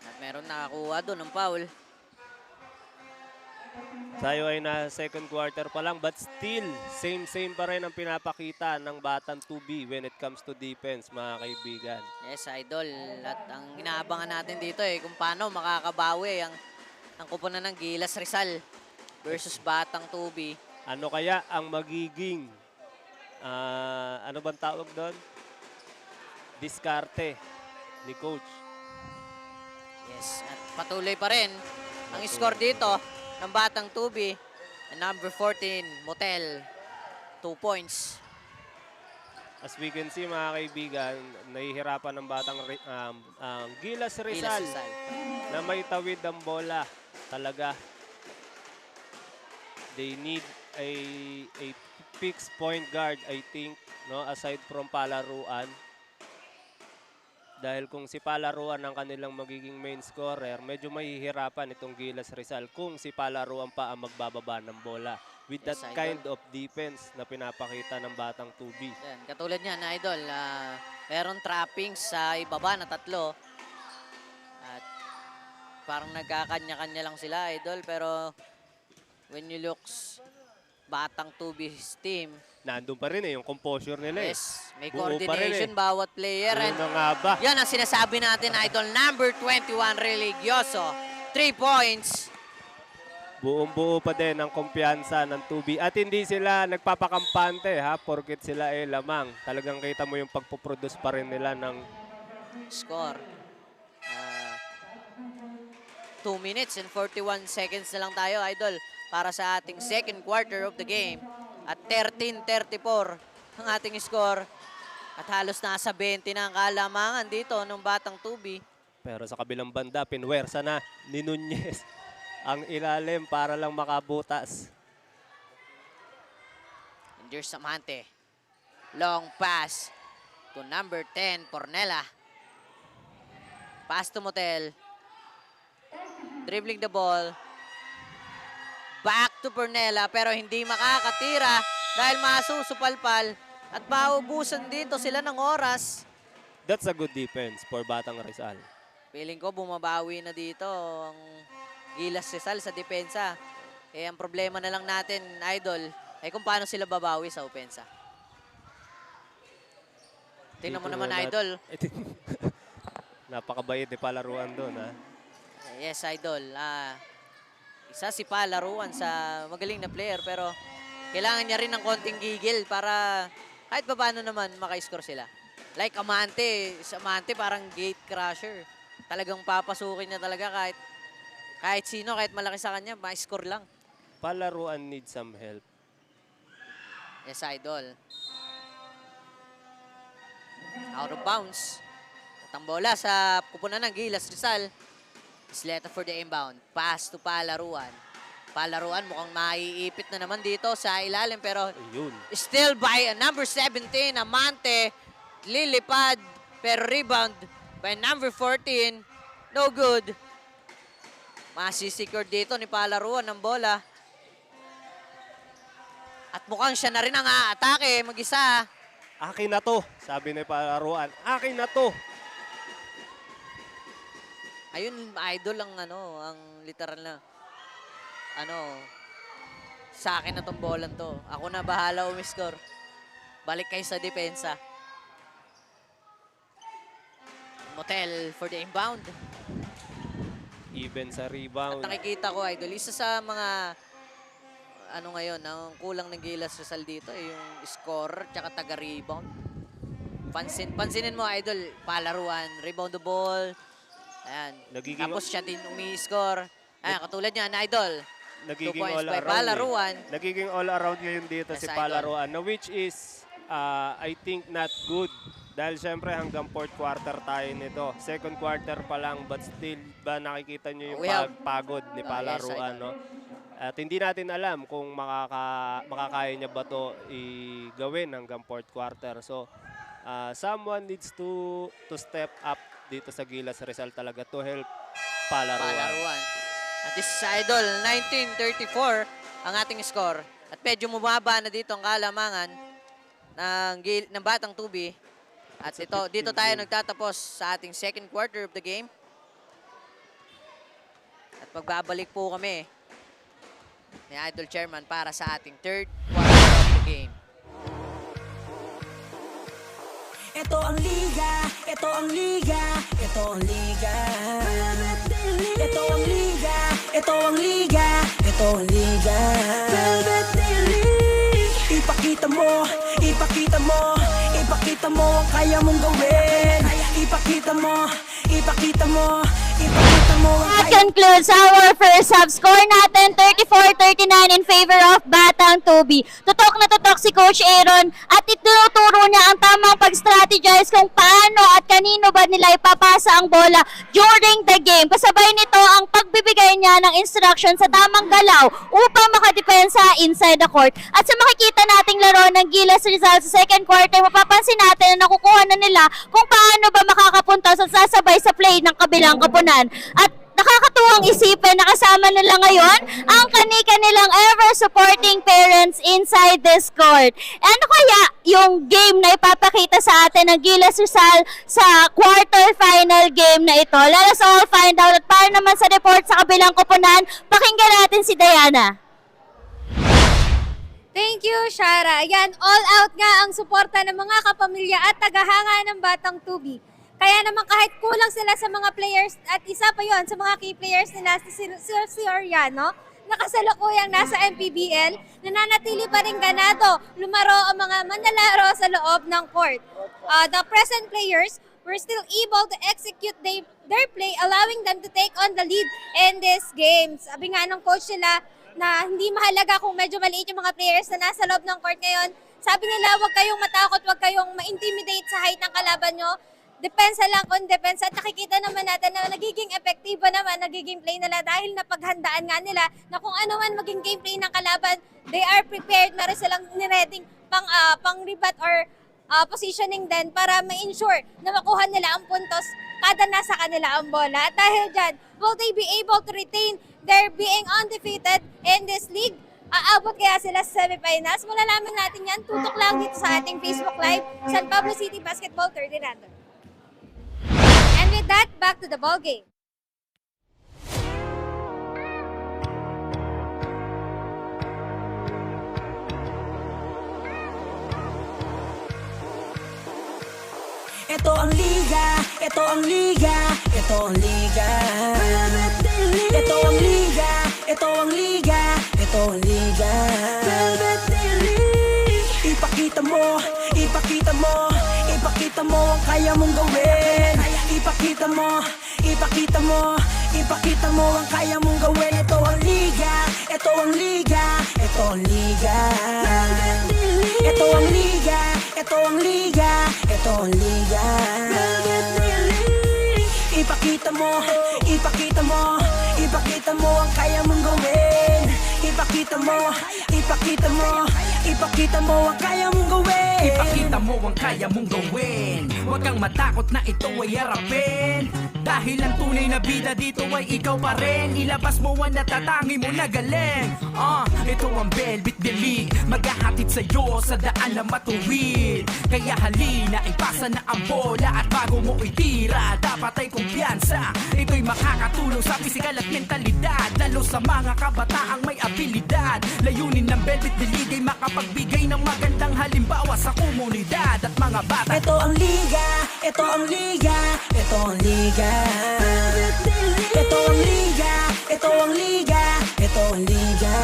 Speaker 1: At meron nakakuha doon ng foul.
Speaker 2: Tayo ay na second quarter pa lang, but still, same pa rin ang pinapakita ng Batang 2B when it comes to defense, mga kaibigan.
Speaker 1: Yes, idol. At ang inaabangan natin dito kung paano makakabawi ang kupunan ng Gilas Rizal versus Batang Tubi.
Speaker 2: Ano kaya ang magiging, ano bang tawag doon? Diskarte ni Coach.
Speaker 1: Yes, at patuloy pa rin ang score dito ng Batang Tubi. And number 14, Motel, 2 points.
Speaker 2: As we can see, mga kaibigan, nahihirapan ng Gilas Rizal
Speaker 1: Gilas Rizal.
Speaker 2: na may tawid ang bola. Talaga, they need a fixed point guard, I think, no, aside from Palaruan. Dahil kung si Palaruan ang kanilang magiging main scorer, medyo mahihirapan itong Gilas Rizal kung si Palaruan pa ang magbababa ng bola. With
Speaker 1: Yes,
Speaker 2: that
Speaker 1: idol.
Speaker 2: kind of defense na pinapakita ng Batang 2B.
Speaker 1: Yan, katulad niyan, idol, meron trappings sa ibaba na 3. At parang nagkakanya-kanya lang sila, idol. Pero when you look Batang Tubi's team,
Speaker 2: Nandun pa rin yung composure nila eh.
Speaker 1: yes, may
Speaker 2: Buo pa rin
Speaker 1: coordination bawat player. And
Speaker 2: Ano nga ba?
Speaker 1: yan ang sinasabi natin, idol. Number 21, Religioso, 3 points.
Speaker 2: Buong-buo pa din ang kumpiyansa ng 2B. At hindi sila nagpapakampante ha, porket sila ay lamang. Talagang kita mo yung pagpuproduce pa rin nila ng
Speaker 1: Score. 2 minutes and 41 seconds na lang tayo, idol, para sa ating second quarter of the game. At 13-34 ang ating score. At halos nasa 20 na ang kalamangan dito ng Batang Tubi.
Speaker 2: Pero sa kabilang banda, pinwersa na ni Nunez ang ilalim para lang makabutas.
Speaker 1: And there's Samante. Long pass to number 10, Pornela. Pass to Motel. Dribbling the ball. Back to Pornela pero hindi makakatira dahil masusupalpal at maubusan dito sila ng oras.
Speaker 2: That's a good defense for Batang Rizal.
Speaker 1: Feeling ko bumabawi na dito ang Gilas Rizal sa depensa. Ang problema na lang natin, idol, ay kung paano sila babawi sa opensa. Tingnan mo
Speaker 2: Dito
Speaker 1: naman,
Speaker 2: na
Speaker 1: idol.
Speaker 2: Napakabait ni Palaruan doon ha.
Speaker 1: Yes, idol. Isa si Palaruan sa magaling na player pero kailangan niya rin ng konting gigil para kahit pa paano naman maka-score sila. Like Amante, sa Amante parang gate crusher. Talagang papasukin niya talaga kahit sino, kahit malaki sa kanya, ma-score lang.
Speaker 2: Palaruan needs some help.
Speaker 1: Yes, idol. Out of bounds. At ang bola sa kupunan ng Gilas Rizal. Isleta for the inbound. Pass to Palaruan. Palaruan mukhang maiipit na naman dito sa ilalim pero
Speaker 2: Ayun.
Speaker 1: still by number 17, Amante. Lilipad pero rebound by number 14. No good. Masisecure dito ni Palaruan ng bola. At mukhang siya na rin ang aatake mag-isa.
Speaker 2: Akin na to, sabi ni Palaruan. Akin na to.
Speaker 1: Ayun, idol ang ang literal na sa akin na tong bolan to. Ako na bahala umiscore. Balik kayo sa depensa. Motel for the inbound.
Speaker 2: Even sa
Speaker 1: At
Speaker 2: rebound.
Speaker 1: nakikita ko, idol, isa sa mga ngayon, ang kulang ng Gilas Rizal dito ay yung scorer tsaka taga-rebound. Pansinin mo, idol, Palaruan, rebound the ball. Ayan. Tapos siya din umi-score. Ayan, katulad niya, idol. 2
Speaker 2: Nagiging
Speaker 1: points
Speaker 2: all
Speaker 1: by
Speaker 2: around.
Speaker 1: Palaruan.
Speaker 2: Nagiging all around ngayon dito
Speaker 1: Yes,
Speaker 2: si
Speaker 1: idol.
Speaker 2: Palaruan. Na which is, I think, not good. Dahil syempre hanggang 4th quarter tayo nito. 2nd quarter pa lang, but still ba nakikita nyo yung
Speaker 1: We have-
Speaker 2: pagpagod ni
Speaker 1: Yes,
Speaker 2: Palaruan,
Speaker 1: idol.
Speaker 2: no? At hindi natin alam kung makakaya niya ba to i-gawin hanggang 4th quarter. So, someone needs to step up dito sa Gilas Rizal talaga to help Palaruan.
Speaker 1: Palaruan. At this is idol, 19-34 ang ating score. At medyo bumaba na dito ang kalamangan ng Batang Tubi. At dito tayo nagtatapos sa ating 2nd quarter of the game. At magbabalik po kami ni Idol Chairman para sa ating 3rd quarter of the game.
Speaker 4: Ito ang liga, ito ang liga, ito ang liga. Ito ang liga, ito ang liga, ito ang liga. Ipakita mo, ipakita mo, ipakita mo ang kaya mong gawin. Ipakita mo, ipakita mo, ipakita mo ang
Speaker 5: That
Speaker 4: kaya.
Speaker 5: concludes our first half. Score natin 34-39 in favor of Batang Tubi. Tutok na tutok si Coach Aaron at itinuturo niya ang tamang pag-strategize kung paano at kanino ba nila ipapasa ang bola during the game. Kasabay nito ang pagbibigay niya ng instruction sa tamang galaw upang makadepensa inside the court. At sa makikita nating laro ng Gilas Rizal sa 2nd quarter, mapapansin natin na nakukuha na nila kung paano ba makakapunta sa sasabay sa play ng kabilang kapunan. At nakakatuwang isipin na kasama nila ngayon ang kani-kanilang ever-supporting parents inside this court. Ano kaya yung game na ipapakita sa atin ng Gilas Rizal sa quarter-final game na ito? Let us all find out. At para naman sa report sa kabilang kupunan, pakinggan natin si Diana.
Speaker 6: Thank you, Shara. Ayan, all out nga ang suporta ng mga kapamilya at tagahanga ng Batang Tubi. Kaya naman kahit kulang sila sa mga players, at isa pa yon sa mga key players nila, si Oriano, nakasalukuyang nasa MPBL, nananatili pa rin ganado, lumaro ang mga manlalaro sa loob ng court. The present players were still able to execute their play, allowing them to take on the lead in this game. Sabi nga ng coach nila na hindi mahalaga kung medyo maliit yung mga players na nasa loob ng court ngayon. Sabi nila, huwag kayong matakot, huwag kayong ma-intimidate sa height ng kalaban nyo. Depensa lang on depensa. At nakikita naman natin na nagiging epektibo naman, nagiging play nila dahil napaghandaan nga nila na kung ano man maging gameplay ng kalaban, they are prepared. Meron silang nireading pang rebat or positioning din para ma-ensure na makuha nila ang puntos kada nasa kanila ang bola. At dahil dyan, will they be able to retain their being undefeated in this league? Aabot kaya sila sa semifinals? Malalaman natin yan. Tutok lang dito sa ating Facebook Live, San Pablo City Basketball 39. And with that, back to the ball game.
Speaker 4: Ito ang liga, ito ang liga, ito ang liga. Ito ang liga, ito ang liga, ito ang liga. Ipakita mo, ipakita mo, ipakita mo ang kaya mong gawin. Ipakita mo, ipakita mo, ipakita mo ang kaya mong gawin. Ito ang liga, ito ang liga, ito ang liga. Ito ang liga, ito ang liga, ito ang liga. Ipakita mo, ipakita mo, ipakita mo ang kaya mong gawin. Ipakita mo, ipakita mo, ipakita mo ang kaya mong gawin.
Speaker 3: Ipakita mo ang kaya mong gawin. Huwag kang matakot na ito ay harapin. Dahil ang tunay na bida dito ay ikaw pa rin. Ilabas mo ang natatangi mo na galing. Ito ang Velvet The League, maghahatid sa'yo sa daan na matuwid. Kaya halina, ipasa na ang bola. At bago mo itira, dapat ay kumpiyansa. Ito'y makakatulong sa pisikal at mentalidad, lalo sa mga kabataang may abilidad. Layunin ng Velvet The League ay makapagbigay ng magandang halimbawa sa komunidad at mga bata.
Speaker 4: Ito ang liga, ito ang liga, ito ang liga. Ito ang liga, ito ang liga, ito ang liga.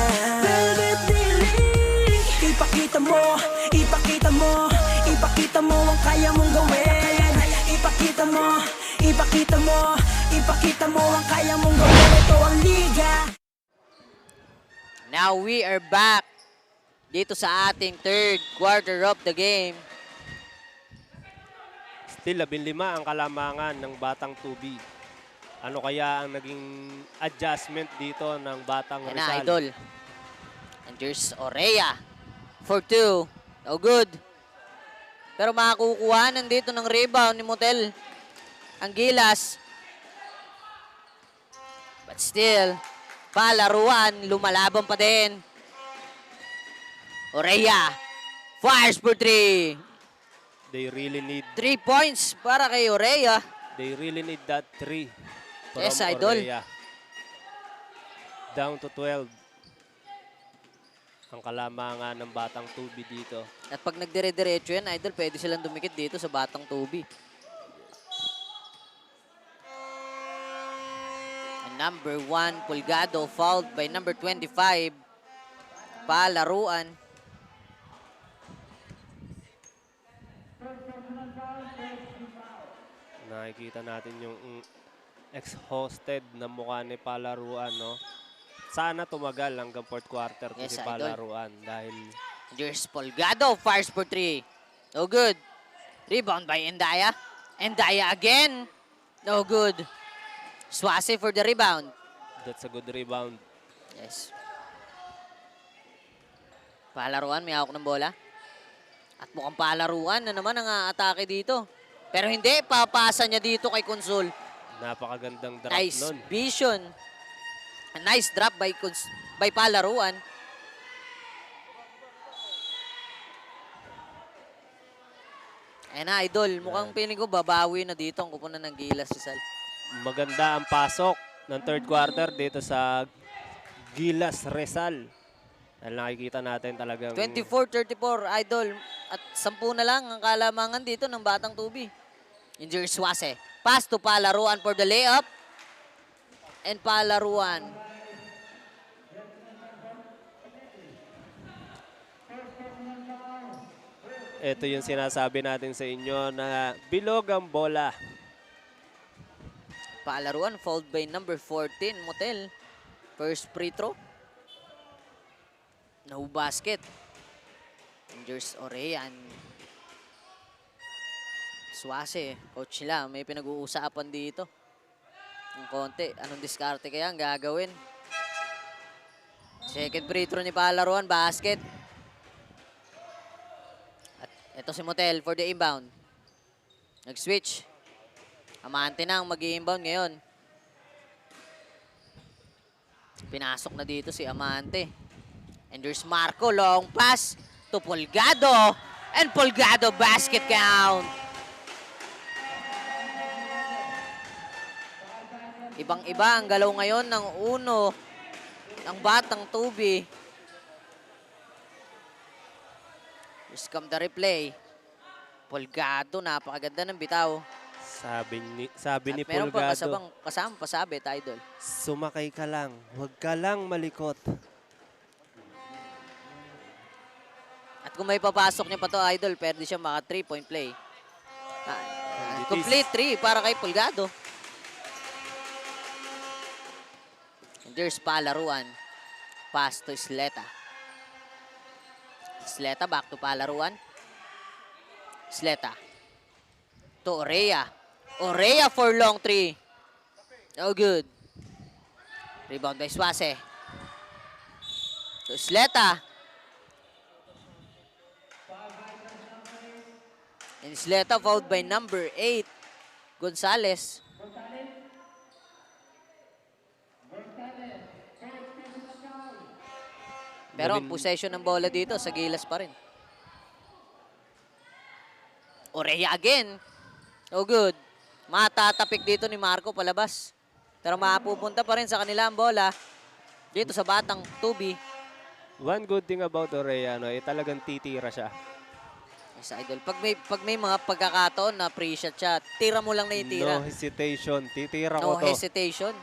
Speaker 4: Ipakita mo, ipakita mo, ipakita mo ang kaya mong gawin. Ipakita mo, ipakita mo, ipakita mo ang kaya mong gawin. Ito ang liga.
Speaker 1: Now we are back dito sa ating third quarter of the game.
Speaker 2: Still 15 ang kalamangan ng Batang 2B. Ano kaya ang naging adjustment dito ng Batang
Speaker 1: Yan na,
Speaker 2: Rizal?
Speaker 1: Idol. And there's Orea for 2. No good. Pero makakukuha nandito ng rebound ni Motel. Ang Gilas. But still, palaruan, lumalaban pa din. Orea fires for 3.
Speaker 2: They really need
Speaker 1: 3 points para kay Orea.
Speaker 2: that 3 from
Speaker 1: Yes, Idol.
Speaker 2: Orea. Down to 12. Ang kalamangan ng Batang 2B dito.
Speaker 1: At pag nagdire-diretso yan, Idol, pwede silang dumikit dito sa Batang 2B. And number 1, Pulgado, fouled by number 25. Palaruan.
Speaker 2: Nakikita natin yung ex-hosted na mukha ni Palaruan, no? Sana tumagal hanggang fourth quarter
Speaker 1: Yes,
Speaker 2: si
Speaker 1: Idol.
Speaker 2: Palaruan dahil
Speaker 1: There's Pulgado, fires for 3. No good. Rebound by Endaya. Endaya again. No good. Swase for the rebound.
Speaker 2: that's a good rebound.
Speaker 1: Yes. Palaruan, may hawak ng bola. At mukhang palaruan na naman ang atake dito. Pero hindi, papasa niya dito kay Consul.
Speaker 2: Napakagandang drop
Speaker 1: Nice
Speaker 2: nun.
Speaker 1: vision. A nice drop by Palaruan. Ayan na, Idol. Mukhang piling ko babawi na dito ang kupunan ng Gilas Rizal.
Speaker 2: Maganda ang pasok ng third quarter dito sa Gilas Rizal. Dahil nakikita natin talagang
Speaker 1: 24-34, Idol. At 10 na lang ang kalamangan dito ng Batang 2B. Injury Swase. Pass to Palaruan for the layup. And Palaruan.
Speaker 2: ito yung sinasabi natin sa inyo na bilog ang bola.
Speaker 1: Palaruan fouled by number 14, Motel. First free throw. No basket. Rangers Orean. Swase, coach nila, may pinag-uusapan dito. Ng konti, anong diskarte kaya ang gagawin? Second free throw ni Palaruan, basket. At ito si Motel for the inbound. Nag-switch. Amante na ang mag-i-inbound ngayon. Pinasok na dito si Amante. And there's Marco, long pass to Pulgado. And Pulgado, basket count. Ibang-iba ang galaw ngayon ng uno ng Batang 2B. Just come the replay. Pulgado, napakaganda ng bitaw.
Speaker 2: Sabi ni
Speaker 1: At meron pa
Speaker 2: Pulgado,
Speaker 1: kasama pasabit, Idol.
Speaker 2: sumakay ka lang, huwag ka lang malikot.
Speaker 1: At kung may papasok niya pa to, Idol, pwede siya maka 3-point play.
Speaker 2: It is.
Speaker 1: Complete 3 para kay Pulgado. there's Palaruan. Pass to Isleta. Isleta back to Palaruan. Isleta. To Orea. Orea for long three. Oh, good. Rebound by Suase. To Isleta. And Isleta fouled by number 8, Gonzales. Pero ang possession ng bola dito sa Gilas pa rin. Orea again. Oh, good. Matatapik dito ni Marco palabas. Pero mapupunta pa rin sa kanila ang bola dito sa batang Tubi.
Speaker 2: One good thing about Orea, talagang titira siya.
Speaker 1: Yes, idol. Pag may mga pagkakataon na pre-shot siya, tira mo lang na yung tira.
Speaker 2: No hesitation. Titira
Speaker 1: No
Speaker 2: ko to.
Speaker 1: hesitation.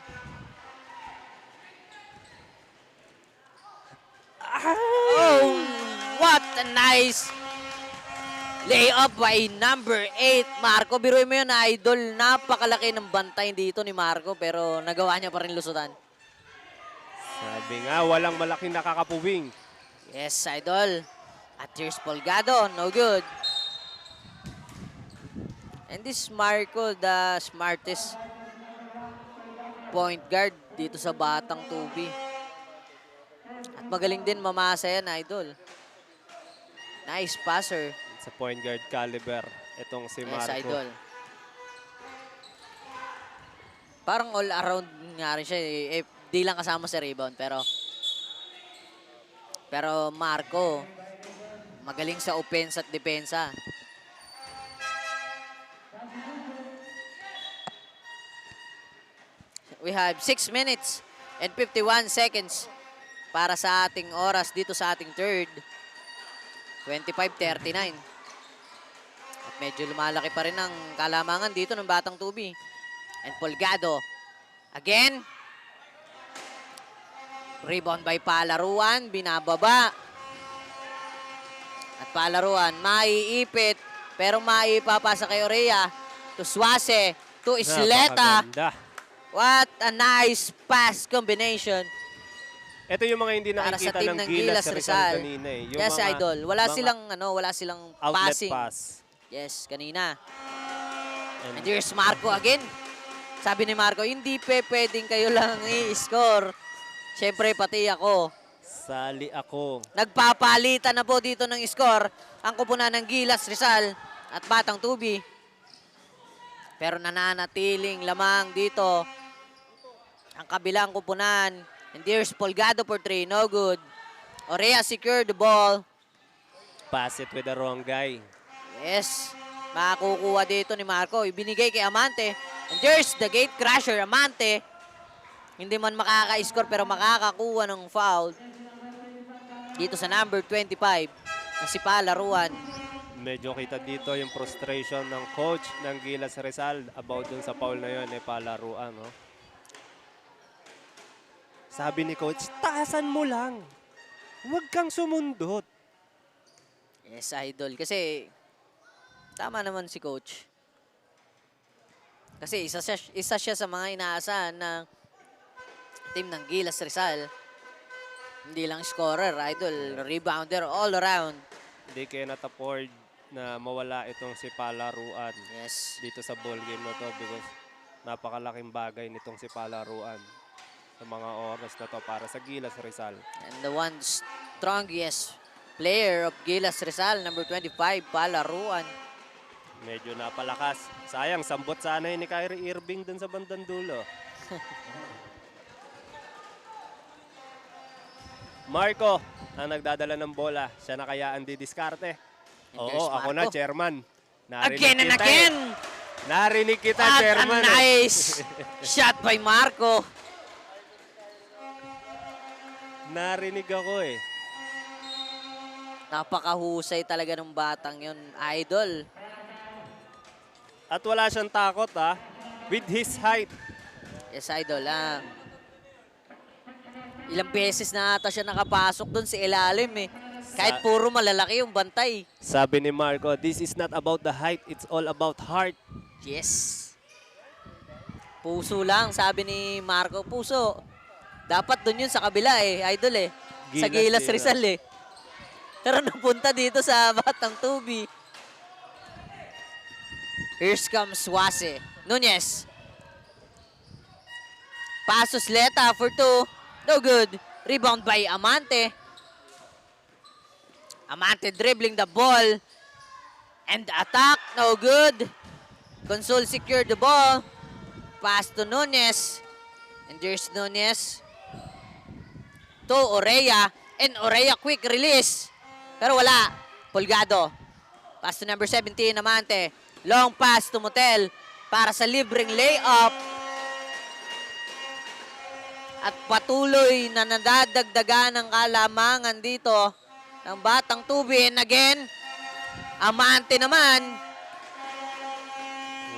Speaker 1: Oh, what a nice layup by number 8. Marco, biruin mo yun, idol. Napakalaki ng bantay dito ni Marco, pero nagawa niya pa rin lusutan.
Speaker 2: Sabi nga, walang malaking nakakapuwing.
Speaker 1: Yes, idol. At here's Polgado, no good. And this Marco, the smartest point guard dito sa batang Tubi. At magaling din mamasa yan, idol. Nice passer.
Speaker 2: Sa point guard caliber, itong si
Speaker 1: Yes,
Speaker 2: Marco.
Speaker 1: idol. Parang all around nga rin siya. Di lang kasama sa rebound, pero Marco, magaling sa offense at depensa. We have 6 minutes and 51 seconds para sa ating oras dito sa ating third. 25:39. At medyo lumalaki pa rin ang kalamangan dito ng batang Tubi. And Polgado. Again. Rebound by Palaruan. Binababa. At Palaruan, maiipit. Pero maipapasa kay Orea. To Suase. To Isleta.
Speaker 2: Napakaganda.
Speaker 1: What a nice pass combination
Speaker 2: Ito yung mga hindi
Speaker 1: para sa
Speaker 2: nakikita
Speaker 1: team
Speaker 2: ng
Speaker 1: ng
Speaker 2: Gilas
Speaker 1: Gilas
Speaker 2: Rizal
Speaker 1: Rizal.
Speaker 2: kanina eh. Yung
Speaker 1: Yes,
Speaker 2: mga-
Speaker 1: idol. Wala
Speaker 2: mga
Speaker 1: silang
Speaker 2: outlet
Speaker 1: passing.
Speaker 2: pass.
Speaker 1: Yes, kanina.
Speaker 2: And
Speaker 1: And here's Marco again. Sabi ni Marco, hindi pwedeng kayo lang i-score. Siyempre, pati ako.
Speaker 2: sali ako.
Speaker 1: Nagpapalitan na po dito ng score ang kupunan ng Gilas Rizal at Batang Tubi. Pero nananatiling lamang dito ang kabilang kupunan. And there's Polgado for 3. No good. Orea secured the ball.
Speaker 2: Pass it with the wrong guy.
Speaker 1: Yes. Makakukuha dito ni Marco. Ibinigay kay Amante. And there's the gate crasher, Amante. Hindi man makaka-score pero makakakuha ng foul. Dito sa number 25 na si Palaruan.
Speaker 2: Medyo kita dito yung frustration ng coach ng Gilas Rizal about dun sa foul na yun Palaruan. No? Sabi ni coach, taasan mo lang. Huwag kang sumundot.
Speaker 1: Yes, idol. Kasi tama naman si coach. Kasi isa siya sa mga inaasahan ng team ng Gilas Rizal. Hindi lang scorer, idol. Rebounder all around.
Speaker 2: Hindi cannot afford na mawala itong si Palaruan
Speaker 1: Yes.
Speaker 2: dito sa ball game na to because napakalaking bagay nitong si Palaruan sa mga oras na to para sa Gilas Rizal.
Speaker 1: And the one strongest player of Gilas Rizal, number 25, Palaruan.
Speaker 2: Medyo napalakas. Sayang, sambot sana yun ni Kyrie Irving dun sa bandang dulo. Marco ang nagdadala ng bola. Siya na kaya ang didiskarte.
Speaker 1: And
Speaker 2: Oo,
Speaker 1: there's
Speaker 2: ako na,
Speaker 1: Marco.
Speaker 2: chairman.
Speaker 1: Again and
Speaker 2: kita
Speaker 1: again!
Speaker 2: eh. Narinig kita,
Speaker 1: At a
Speaker 2: chairman. eh.
Speaker 1: nice shot by Marco.
Speaker 2: Narinig ako eh.
Speaker 1: Napakahusay talaga ng batang yun, idol.
Speaker 2: At wala siyang takot ha. With his height.
Speaker 1: Yes, idol. Ilang beses na ata siya nakapasok doon sa ilalim eh. Kahit puro malalaki yung bantay.
Speaker 2: Sabi ni Marco, this is not about the height, it's all about heart.
Speaker 1: Yes. Puso lang, sabi ni Marco. Puso. Dapat dun yun sa kabila eh, idol eh. Sa
Speaker 2: Gilas
Speaker 1: Gilas Rizal eh. Pero napunta dito sa Batang Tubi. Here comes Suase. Nunez. Pasos Leta for 2. No good. Rebound by Amante. Amante dribbling the ball. And attack. No good. Consol secured the ball. Pass to Nunez. And there's Nunez. To Oreya. And Oreya quick release. Pero wala. Pulgado. Pass to number 17, Amante. Long pass to Motel para sa libreng layup. At patuloy na nadadagdagan ng kalamangan dito ng Batang Tubi. And again, Amante naman.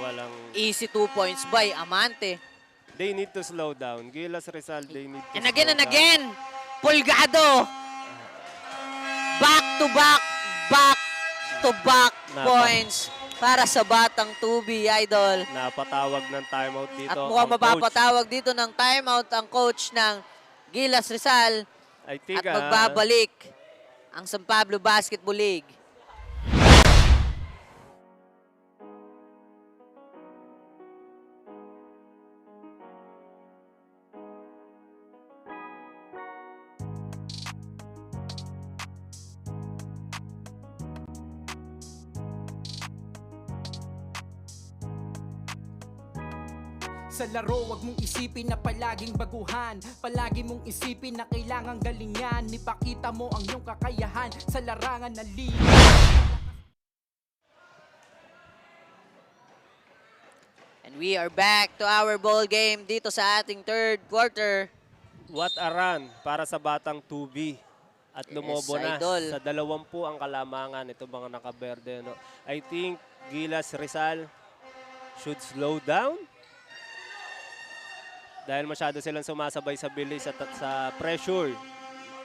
Speaker 2: Walang...
Speaker 1: Easy 2 points by Amante.
Speaker 2: They need to slow down. Gilas Rizal, they need to
Speaker 1: And again
Speaker 2: slow
Speaker 1: and
Speaker 2: down.
Speaker 1: again, Pulgado. Back to back points para sa Batang Tubi, idol.
Speaker 2: Napatawag ng timeout dito.
Speaker 1: At mukhang
Speaker 2: ang coach.
Speaker 1: mapapatawag dito ng timeout ang coach ng Gilas Rizal
Speaker 2: I think,
Speaker 1: at magbabalik ang San Pablo Basketball League.
Speaker 3: Sa laro, wag mong isipin na palaging baguhan. Palagi mong isipin na kailangang galingan. Ipakita mo ang iyong kakayahan sa larangan ng liga.
Speaker 1: And we are back to our ball game dito sa ating third quarter.
Speaker 2: What a run para sa Batang Tubi. At lumobo na
Speaker 1: idol.
Speaker 2: sa 20 ang kalamangan. Ito mga nakaberde. No? I think Gilas Rizal should slow down. Dahil masyado silang sumasabay sa bilis at sa pressure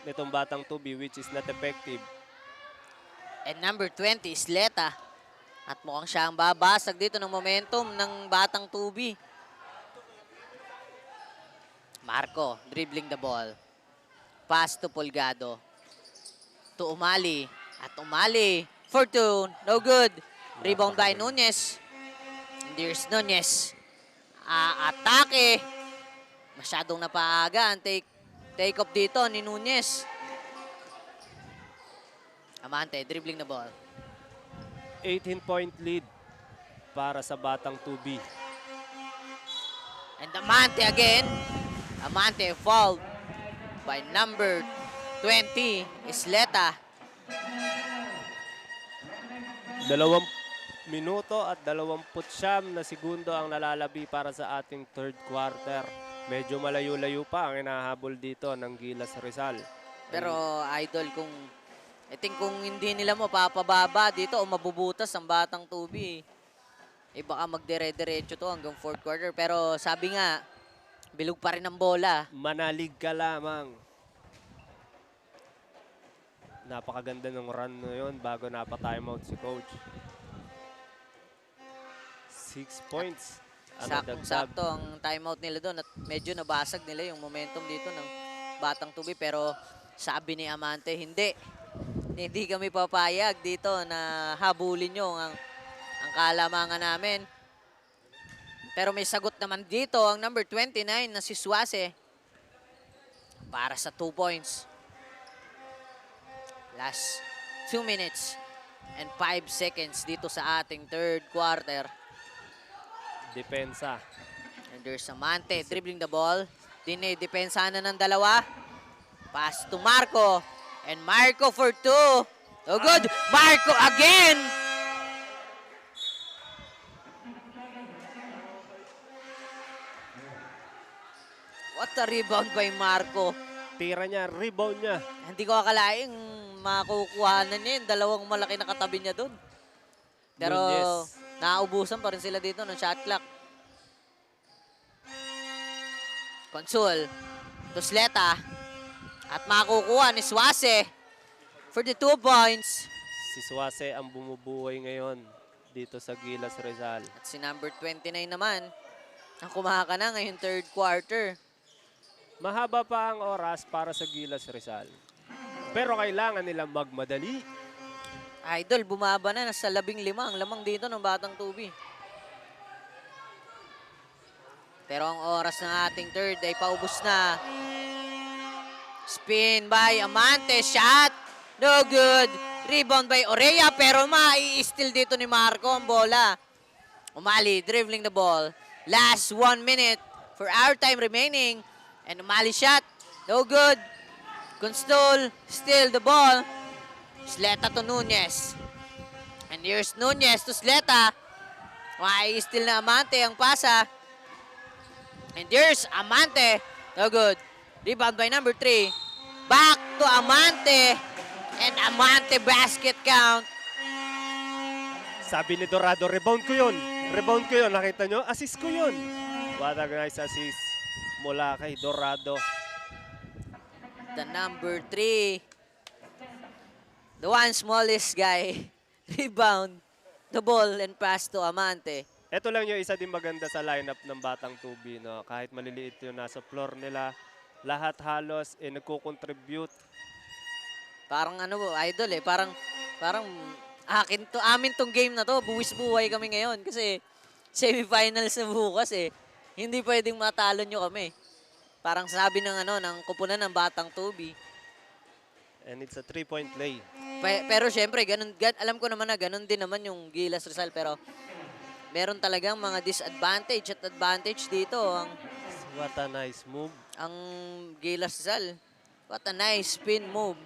Speaker 2: nitong Batang Tubi, which is not effective.
Speaker 1: And number 20 is Leta. At mukhang siya ang babasag dito ng momentum ng Batang Tubi. Marco dribbling the ball. Pass to Pulgado. To Umali. At Umali for 2. No good. Rebound by Nunez. And there's Nunez. Atake. Masyadong napaaga ang take off dito ni Nunez. Amante dribbling the ball.
Speaker 2: 18-point lead para sa Batang Tubi.
Speaker 1: And Amante again. Amante fouled by number 20, Isleta.
Speaker 2: 2 minuto at 29 na segundo ang nalalabi para sa ating third quarter. Medyo malayo-layo pa ang hinahabol dito ng Gilas Rizal.
Speaker 1: Pero idol, I think kung hindi nila mapapababa dito o mabubutas ang Batang Tubi, baka magdire-diretso to hanggang fourth quarter. Pero sabi nga, bilog pa rin ang bola.
Speaker 2: Manalig ka lamang. Napakaganda ng run na yun bago napa-timeout si coach. 6 points.
Speaker 1: Saktong-sakto ang timeout nila doon at medyo nabasag nila yung momentum dito ng Batang Tubi. Pero sabi ni Amante, hindi kami papayag dito na habulin nyo ang kalamangan namin. Pero may sagot naman dito ang number 29 na si Suase para sa 2 points. Last 2 minutes and 5 seconds dito sa ating third quarter.
Speaker 2: Depensa.
Speaker 1: And there's Amante dribbling the ball. Dine-depensa na ng dalawa. Pass to Marco. And Marco for 2. Oh good. Marco again. What a rebound by Marco.
Speaker 2: Tira niya, rebound niya.
Speaker 1: Hindi ko akalaing makukuhanan niya yung dalawang malaki na katabi niya doon. Pero
Speaker 2: Nunez.
Speaker 1: naubusan pa rin sila dito ng shot clock. Consul. Tusleta. At makukuha ni Suase for the 2 points.
Speaker 2: Si Suase ang bumubuhay ngayon dito sa Gilas Rizal.
Speaker 1: At si number 29 naman ang kumaka na ngayong third quarter.
Speaker 2: Mahaba pa ang oras para sa Gilas Rizal. Pero kailangan nilang magmadali.
Speaker 1: Idol, bumaba na. Nasa 15 ang lamang dito ng Batang Tubi. Pero ang oras ng ating third ay paubos na. Spin by Amante. Shot. No good. Rebound by Orea. Pero mai-steal dito ni Marco ang bola. Umali dribbling the ball. Last 1 minute for our time remaining. And Umali shot. No good. Constol steal the ball. Sleta to Nunez. And here's Nunez to Sleta. Mai-steal na Amante ang pasa. And there's Amante. No good. Rebound by number 3. Back to Amante. And Amante basket count.
Speaker 2: Sabi ni Dorado, rebound ko yun. Rebound ko yun. Nakita nyo? Assist ko yun. What a nice assist mula kay Dorado.
Speaker 1: The number 3. The one smallest guy. Rebound. The ball and pass to Amante.
Speaker 2: Ito lang yung isa din maganda sa lineup ng Batang Tubi. No? Kahit maliliit yung nasa floor nila, lahat halos nagko-contribute.
Speaker 1: Parang idol parang amin tong game na to. Buwis buhay kami ngayon kasi semifinals na bukas Hindi pwedeng matalo nyo kami. Parang sabi ng kupunan ng Batang Tubi.
Speaker 2: And it's a 3-point play.
Speaker 1: Pero syempre, alam ko naman na ganun din naman yung Gilas Rizal. Pero meron talagang mga disadvantage at advantage dito.
Speaker 2: What a nice move.
Speaker 1: Ang Gilas Rizal. What a nice spin move.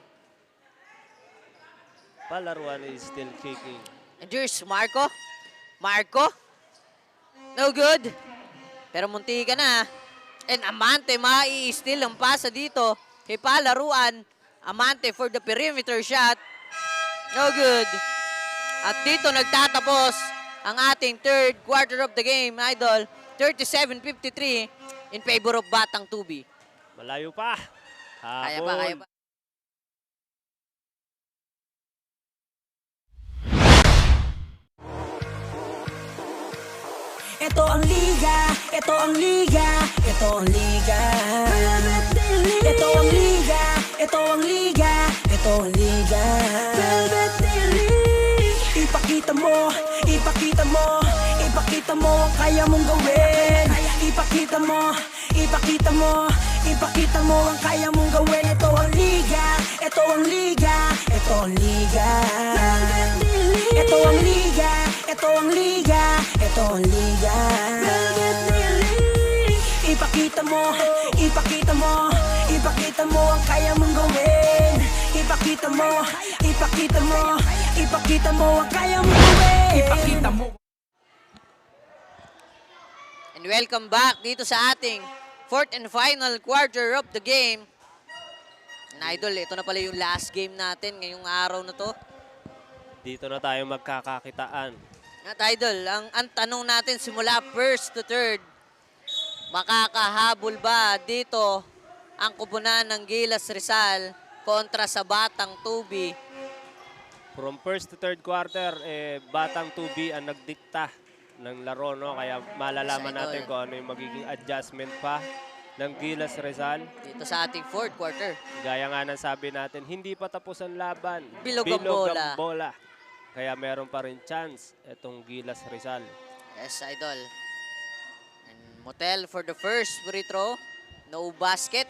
Speaker 2: Palaruan is still kicking.
Speaker 1: And here's Marco. Marco. No good. Pero munti ka na. And Amante, mai-steal ang pasa dito. Kay Palaruan. Amante for the perimeter shot. No good. At dito nagtatapos ang ating third quarter of the game, Idol. 37-53 in favor of Batang Tubi.
Speaker 2: Malayo pa.
Speaker 1: Kaya pa.
Speaker 4: Ito ang liga, ito ang liga, ito ang liga. Ito ang liga, ito ang liga, ito ang liga. Ipakita mo, ipakita mo, ipakita mo ang kaya mong gawin. Ipakita mo, ipakita mo, ipakita mo ang kaya mong gawin. Ito ang liga, ito ang liga, ito ang liga. Ito ang liga, ito ang liga, ito ang liga. Ipakita mo, ipakita mo, ipakita mo ang kaya mong gawin. Ipakita mo, ipakita mo, ipakita mo ang kaya mong gawin.
Speaker 3: Ipakita mo.
Speaker 1: And welcome back dito sa ating fourth and final quarter of the game. And Idol, ito na pala yung last game natin ngayong araw na to.
Speaker 2: Dito na tayo magkakakitaan.
Speaker 1: At Idol, ang tanong natin simula first to third, makakahabol ba dito ang kupunan ng Gilas Rizal kontra sa Batang Tubi?
Speaker 2: From first to third quarter, Batang Tubi ang nagdikta ng laro. No? Kaya malalaman
Speaker 1: Yes,
Speaker 2: natin
Speaker 1: Idol.
Speaker 2: kung ano yung magiging adjustment pa ng Gilas Rizal.
Speaker 1: Dito sa ating fourth quarter.
Speaker 2: Gaya nga ng sabi natin, hindi pa tapos ang laban.
Speaker 1: Bilog ang bola.
Speaker 2: ang bola. Kaya meron pa rin chance itong Gilas Rizal.
Speaker 1: Yes, Idol. And Motel for the first free throw. No basket.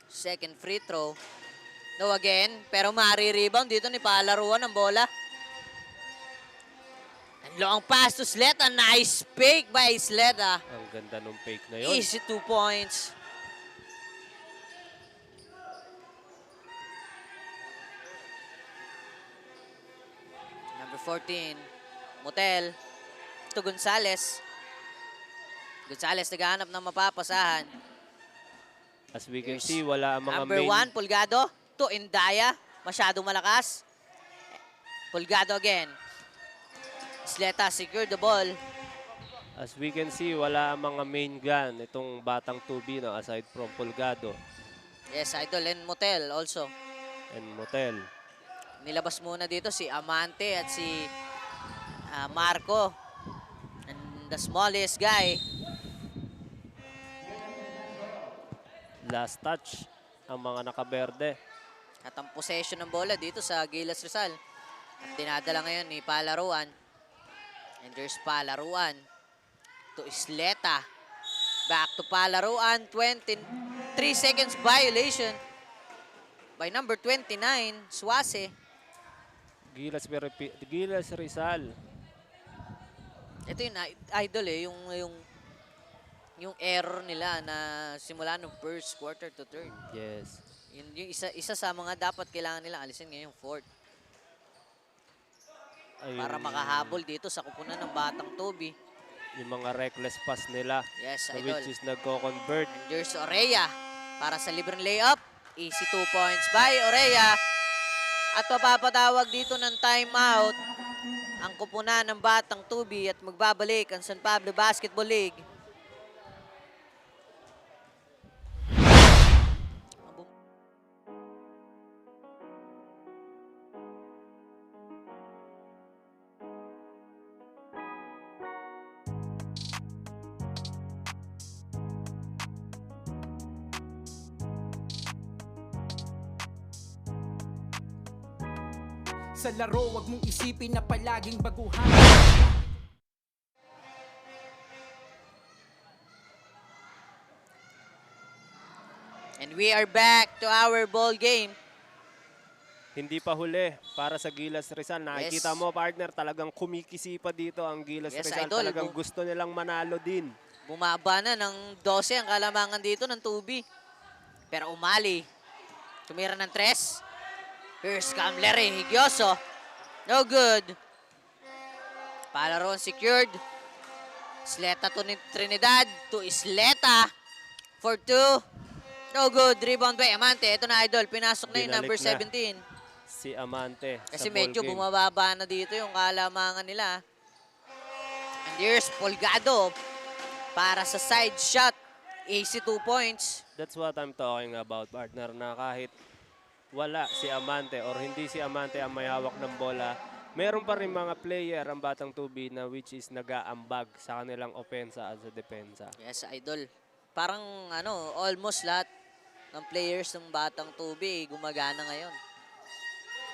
Speaker 1: Second free throw. No again. Pero mari-rebound dito ni Palaruan ang bola. And long pass to Sleta. Nice fake by Sleta.
Speaker 2: Ang ganda nung fake na yun.
Speaker 1: Easy 2 points. Number 14, Motel. To Gonzales. Gonzales naghahanap ng mapapasahan.
Speaker 2: As we can see, wala ang mga
Speaker 1: Number
Speaker 2: main...
Speaker 1: 1, Pulgado. To Indaya. Masyadong malakas. Pulgado again. Sleta secure the ball.
Speaker 2: As we can see, wala ang mga main gun itong Batang Tubi, no? Aside from Pulgado
Speaker 1: Yes, Idol. And Motel also.
Speaker 2: and Motel.
Speaker 1: Nilabas muna dito si Amante at si Marco. the smallest guy.
Speaker 2: Last touch ang mga nakaberde.
Speaker 1: At ang possession ng bola dito sa Gilas Rizal. At dinadala ngayon ni Palaruan. And there's Palaruan to Isleta. Back to Palaruan. 23 seconds violation by number 29, Suase.
Speaker 2: Gilas Rizal.
Speaker 1: Ito yung idol eh, yung error nila na simula nung first quarter to third.
Speaker 2: Yes.
Speaker 1: Yung isa sa mga dapat kailangan nila alisin ngayong fourth. Para makahabol dito sa kupunan ng Batang Tubi.
Speaker 2: Yung mga reckless pass nila.
Speaker 1: Yes,
Speaker 2: na
Speaker 1: idol.
Speaker 2: which is nagko-convert.
Speaker 1: And there's Oreya para sa libreng layup. Easy 2 points by Oreya. At mapapatawag dito ng timeout ang kupunan ng Batang Tubi at magbabalik ang San Pablo Basketball League.
Speaker 3: Sa laro, wag mong isipin na palaging baguhan.
Speaker 1: And we are back to our ball game.
Speaker 2: Hindi pa huli para sa Gilas Rizal. Nakikita
Speaker 1: Yes.
Speaker 2: mo, partner, talagang kumikisi pa dito ang Gilas
Speaker 1: Yes,
Speaker 2: Rizal.
Speaker 1: idol.
Speaker 2: Talagang gusto nilang manalo din.
Speaker 1: Bumaba na ng 12 ang kalamangan dito ng Tubi. Pero umali. Tumira ng 3. Here's Camleri Higioso. No good. Palaron secured. Isleta to ni Trinidad to Isleta for 2. No good. Rebound by Amante. Ito na, idol. Pinasok na yung number
Speaker 2: Binalik na
Speaker 1: 17.
Speaker 2: Si Amante
Speaker 1: Kasi
Speaker 2: sa
Speaker 1: medyo
Speaker 2: ball game.
Speaker 1: bumababa na dito yung kalamangan nila. And here's Polgado para sa side shot. AC 2 points.
Speaker 2: That's what I'm talking about, partner, na kahit wala si Amante or hindi si Amante ang may hawak ng bola, meron pa rin mga player ang Batang Tubi na which is nag-aambag sa kanilang opensa at sa depensa.
Speaker 1: Yes, idol. Parang almost lahat ng players ng Batang Tubi gumagana ngayon.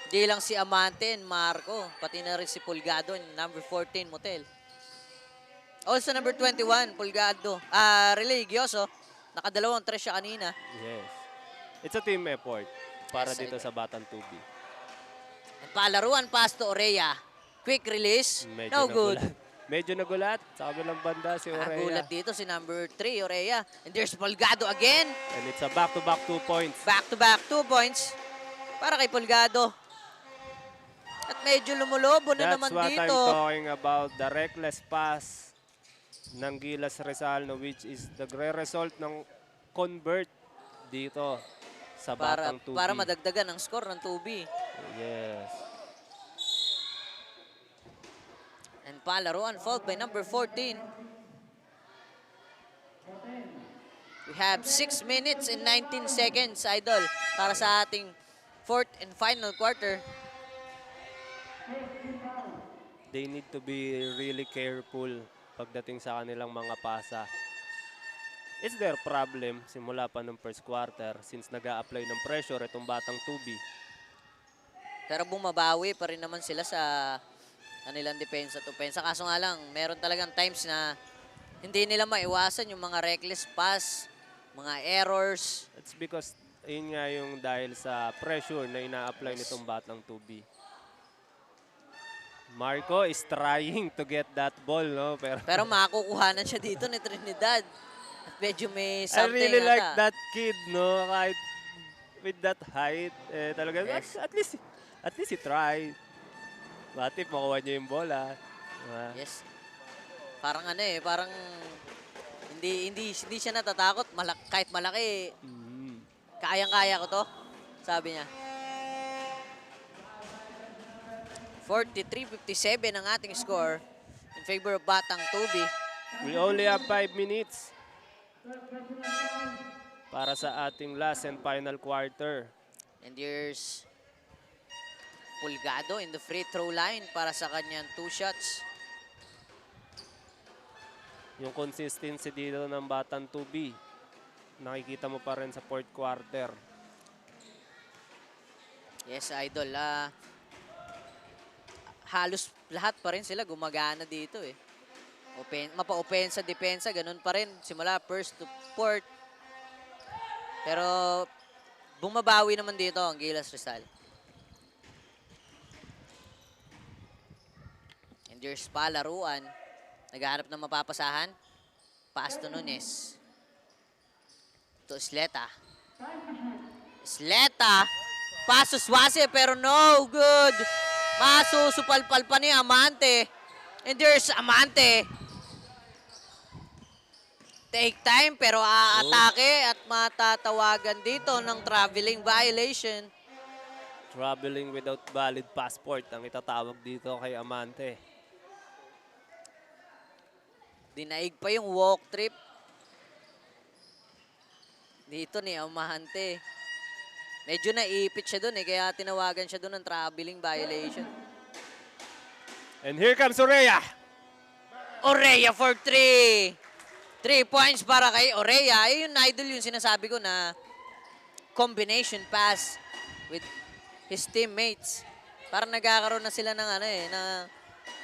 Speaker 1: Hindi lang si Amante and Marco, pati na rin si Pulgado, number 14, Motel. Also number 21, Pulgado. Religioso, nakadalawang 3 siya kanina.
Speaker 2: Yes. It's a team effort para
Speaker 1: Yes,
Speaker 2: dito
Speaker 1: idol.
Speaker 2: sa Batang Tubi.
Speaker 1: And Palaruan pass to Oreya. Quick release, no good.
Speaker 2: Medyo nagulat. Sa kabilang banda si Oreya.
Speaker 1: Nagulat dito si number 3, Oreya. And there's Pulgado again.
Speaker 2: And it's a back-to-back 2 points.
Speaker 1: Back-to-back 2 points para kay Pulgado. At medyo lumulobo na
Speaker 2: That's
Speaker 1: naman
Speaker 2: what
Speaker 1: dito.
Speaker 2: I'm talking about. The reckless pass ng Gilas Rizal, which is the result ng convert dito sa Batang Tubi.
Speaker 1: Para madagdagan ang score ng Tubi.
Speaker 2: Yes.
Speaker 1: And Palaruan fouled by number 14. We have 6 minutes and 19 seconds, idol, para sa ating fourth and final quarter.
Speaker 2: They need to be really careful pagdating sa kanilang mga pasa. It's their problem simula pa ng first quarter since nag-a-apply ng pressure itong Batang Tubi.
Speaker 1: Pero bumabawi pa rin naman sila sa kanilang depensa at opensa. Kaso nga lang, meron talagang times na hindi nila maiwasan yung mga reckless pass, mga errors.
Speaker 2: It's because yun nga yung dahil sa pressure na ina-apply nitong Batang Tubi. Marco is trying to get that ball, no?
Speaker 1: Pero makukuhanan siya dito ni Trinidad. At medyo may
Speaker 2: I
Speaker 1: something
Speaker 2: really like
Speaker 1: ata.
Speaker 2: that kid, no? Kahit with that height, talaga,
Speaker 1: Yes.
Speaker 2: at least he tried. Bati, makuha niya yung bola.
Speaker 1: Yes. Parang parang hindi siya natatakot. Kahit malaki, kayang-kaya ko to. Sabi niya. 43-57 ang ating score in favor of Batang Tubi.
Speaker 2: We only have 5 minutes para sa ating last and final quarter.
Speaker 1: And here's Pulgado in the free throw line para sa kanyang 2 shots.
Speaker 2: Yung consistency dito ng Batang 2B, nakikita mo pa rin sa fourth quarter.
Speaker 1: Yes, Idol. Halos lahat pa rin sila gumagana dito eh. Mapa-opensa, depensa, ganun pa rin. Simula first to fourth. Pero bumabawi naman dito ang Gilas Rizal. And there's palaruan. Naghahanap ng mapapasahan. Pass to Nunes. To Isleta. Isleta. Pass to Suase pero no good. Masusupalpal pa ni Amante. And there's Amante. Take time pero aatake at matatawagan dito ng traveling violation.
Speaker 2: Traveling without valid passport ang itatawag dito kay Amante.
Speaker 1: Dinaig pa yung walk trip. Dito ni Amante. Medyo naipit siya dun eh, kaya tinawagan siya dun ng traveling violation.
Speaker 2: And here comes Orea.
Speaker 1: Orea for 3. 3 points para kay Orea. Yung Idol yung sinasabi ko na combination pass with his teammates. Parang nagkakaroon na sila ng ano eh, na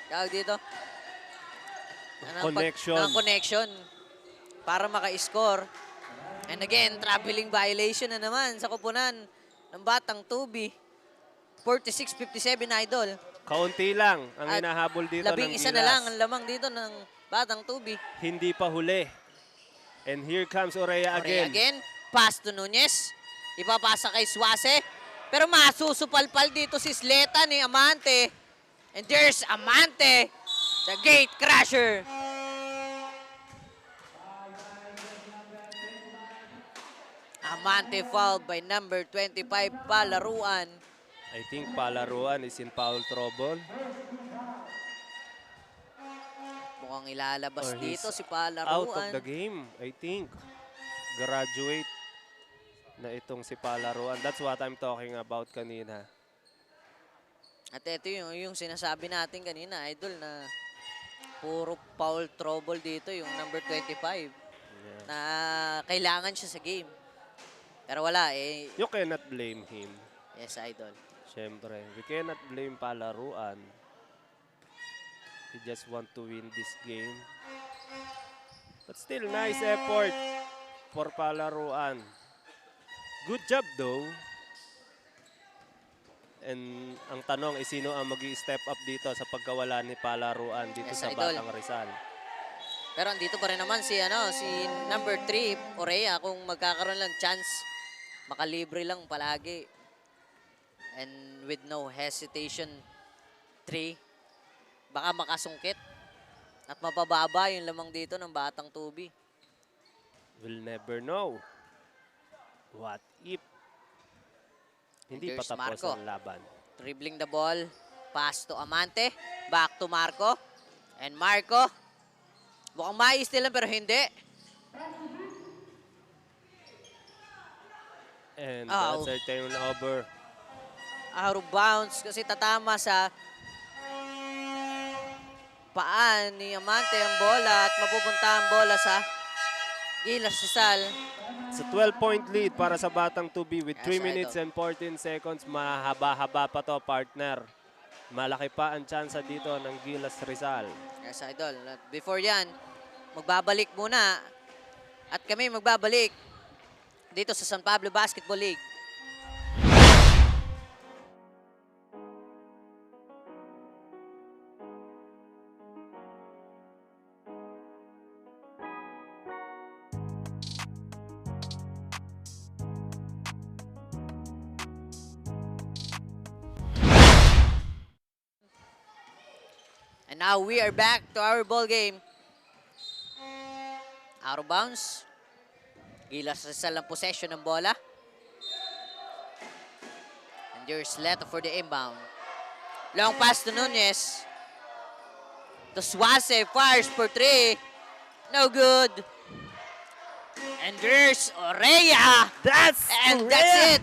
Speaker 1: tawag dito.
Speaker 2: Connection.
Speaker 1: Ng connection para maka-score. And again, traveling violation na naman sa kupunan ng Batang 2B. 46-57 Idol.
Speaker 2: Kaunti lang ang
Speaker 1: At
Speaker 2: hinahabol dito ng
Speaker 1: Labing isa
Speaker 2: Gilas.
Speaker 1: na lang ang lamang dito ng Batang 2B.
Speaker 2: Hindi pa huli. And here comes Orea
Speaker 1: Orea
Speaker 2: again.
Speaker 1: again. Pass to Nunez. Ipapasa kay Suase. Pero masusupalpal dito si Sleta ni Amante. And there's Amante. The gate crasher. Amante fouled by number 25 Palaruan.
Speaker 2: I think Palaruan is in foul trouble.
Speaker 1: Mukhang ilalabas
Speaker 2: Or he's
Speaker 1: dito si
Speaker 2: Out of
Speaker 1: Palaruan.
Speaker 2: the game, I think. Graduate na itong si Palaruan. That's what I'm talking about kanina.
Speaker 1: At ito yung sinasabi natin kanina, Idol, na puro foul trouble dito yung number 25.
Speaker 2: Yeah.
Speaker 1: Na kailangan siya sa game. Pero wala eh.
Speaker 2: You cannot blame him.
Speaker 1: Yes, Idol.
Speaker 2: Siyempre, we cannot blame Palaruan. He just want to win this game. But still, nice effort for Palaruan. Good job though. And ang tanong is sino ang mag-i-step up dito sa pagkawala ni Palaruan dito
Speaker 1: Yes,
Speaker 2: sa
Speaker 1: Idol.
Speaker 2: Batang Rizal.
Speaker 1: Pero andito pa rin naman si number 3, Orea, kung magkakaroon lang chance, makalibre lang palagi. And with no hesitation, 3, baka makasungkit. At mapababa yung lamang dito ng Batang 2B.
Speaker 2: We'll never know. What if? Hindi pa
Speaker 1: There's
Speaker 2: tapos
Speaker 1: Marco.
Speaker 2: ang laban.
Speaker 1: Dribbling the ball, pass to Amante, back to Marco. And Marco, mukhang mai-steal lang pero hindi.
Speaker 2: And
Speaker 1: Oh.
Speaker 2: that's our turnover.
Speaker 1: Out of bounds kasi tatama sa paan ni Amante ang bola at mapupunta ang bola sa Gilas Rizal.
Speaker 2: It's a 12-point lead para sa Batang 2B with
Speaker 1: Yes,
Speaker 2: 3 minutes
Speaker 1: Idol.
Speaker 2: and 14 seconds. Mahaba-haba pa to, partner. Malaki pa ang tsansa dito ng Gilas Rizal.
Speaker 1: Yes, Idol. At before yan, magbabalik muna at kami magbabalik dito sa San Pablo Basketball League. And now we are back to our ball game. Out of bounds. Gilas Rizal ang possession ng bola. And there's Leto for the inbound. Long pass to Nunez. To Suase, fires for 3. No good. And there's Orea.
Speaker 2: That's
Speaker 1: That's it.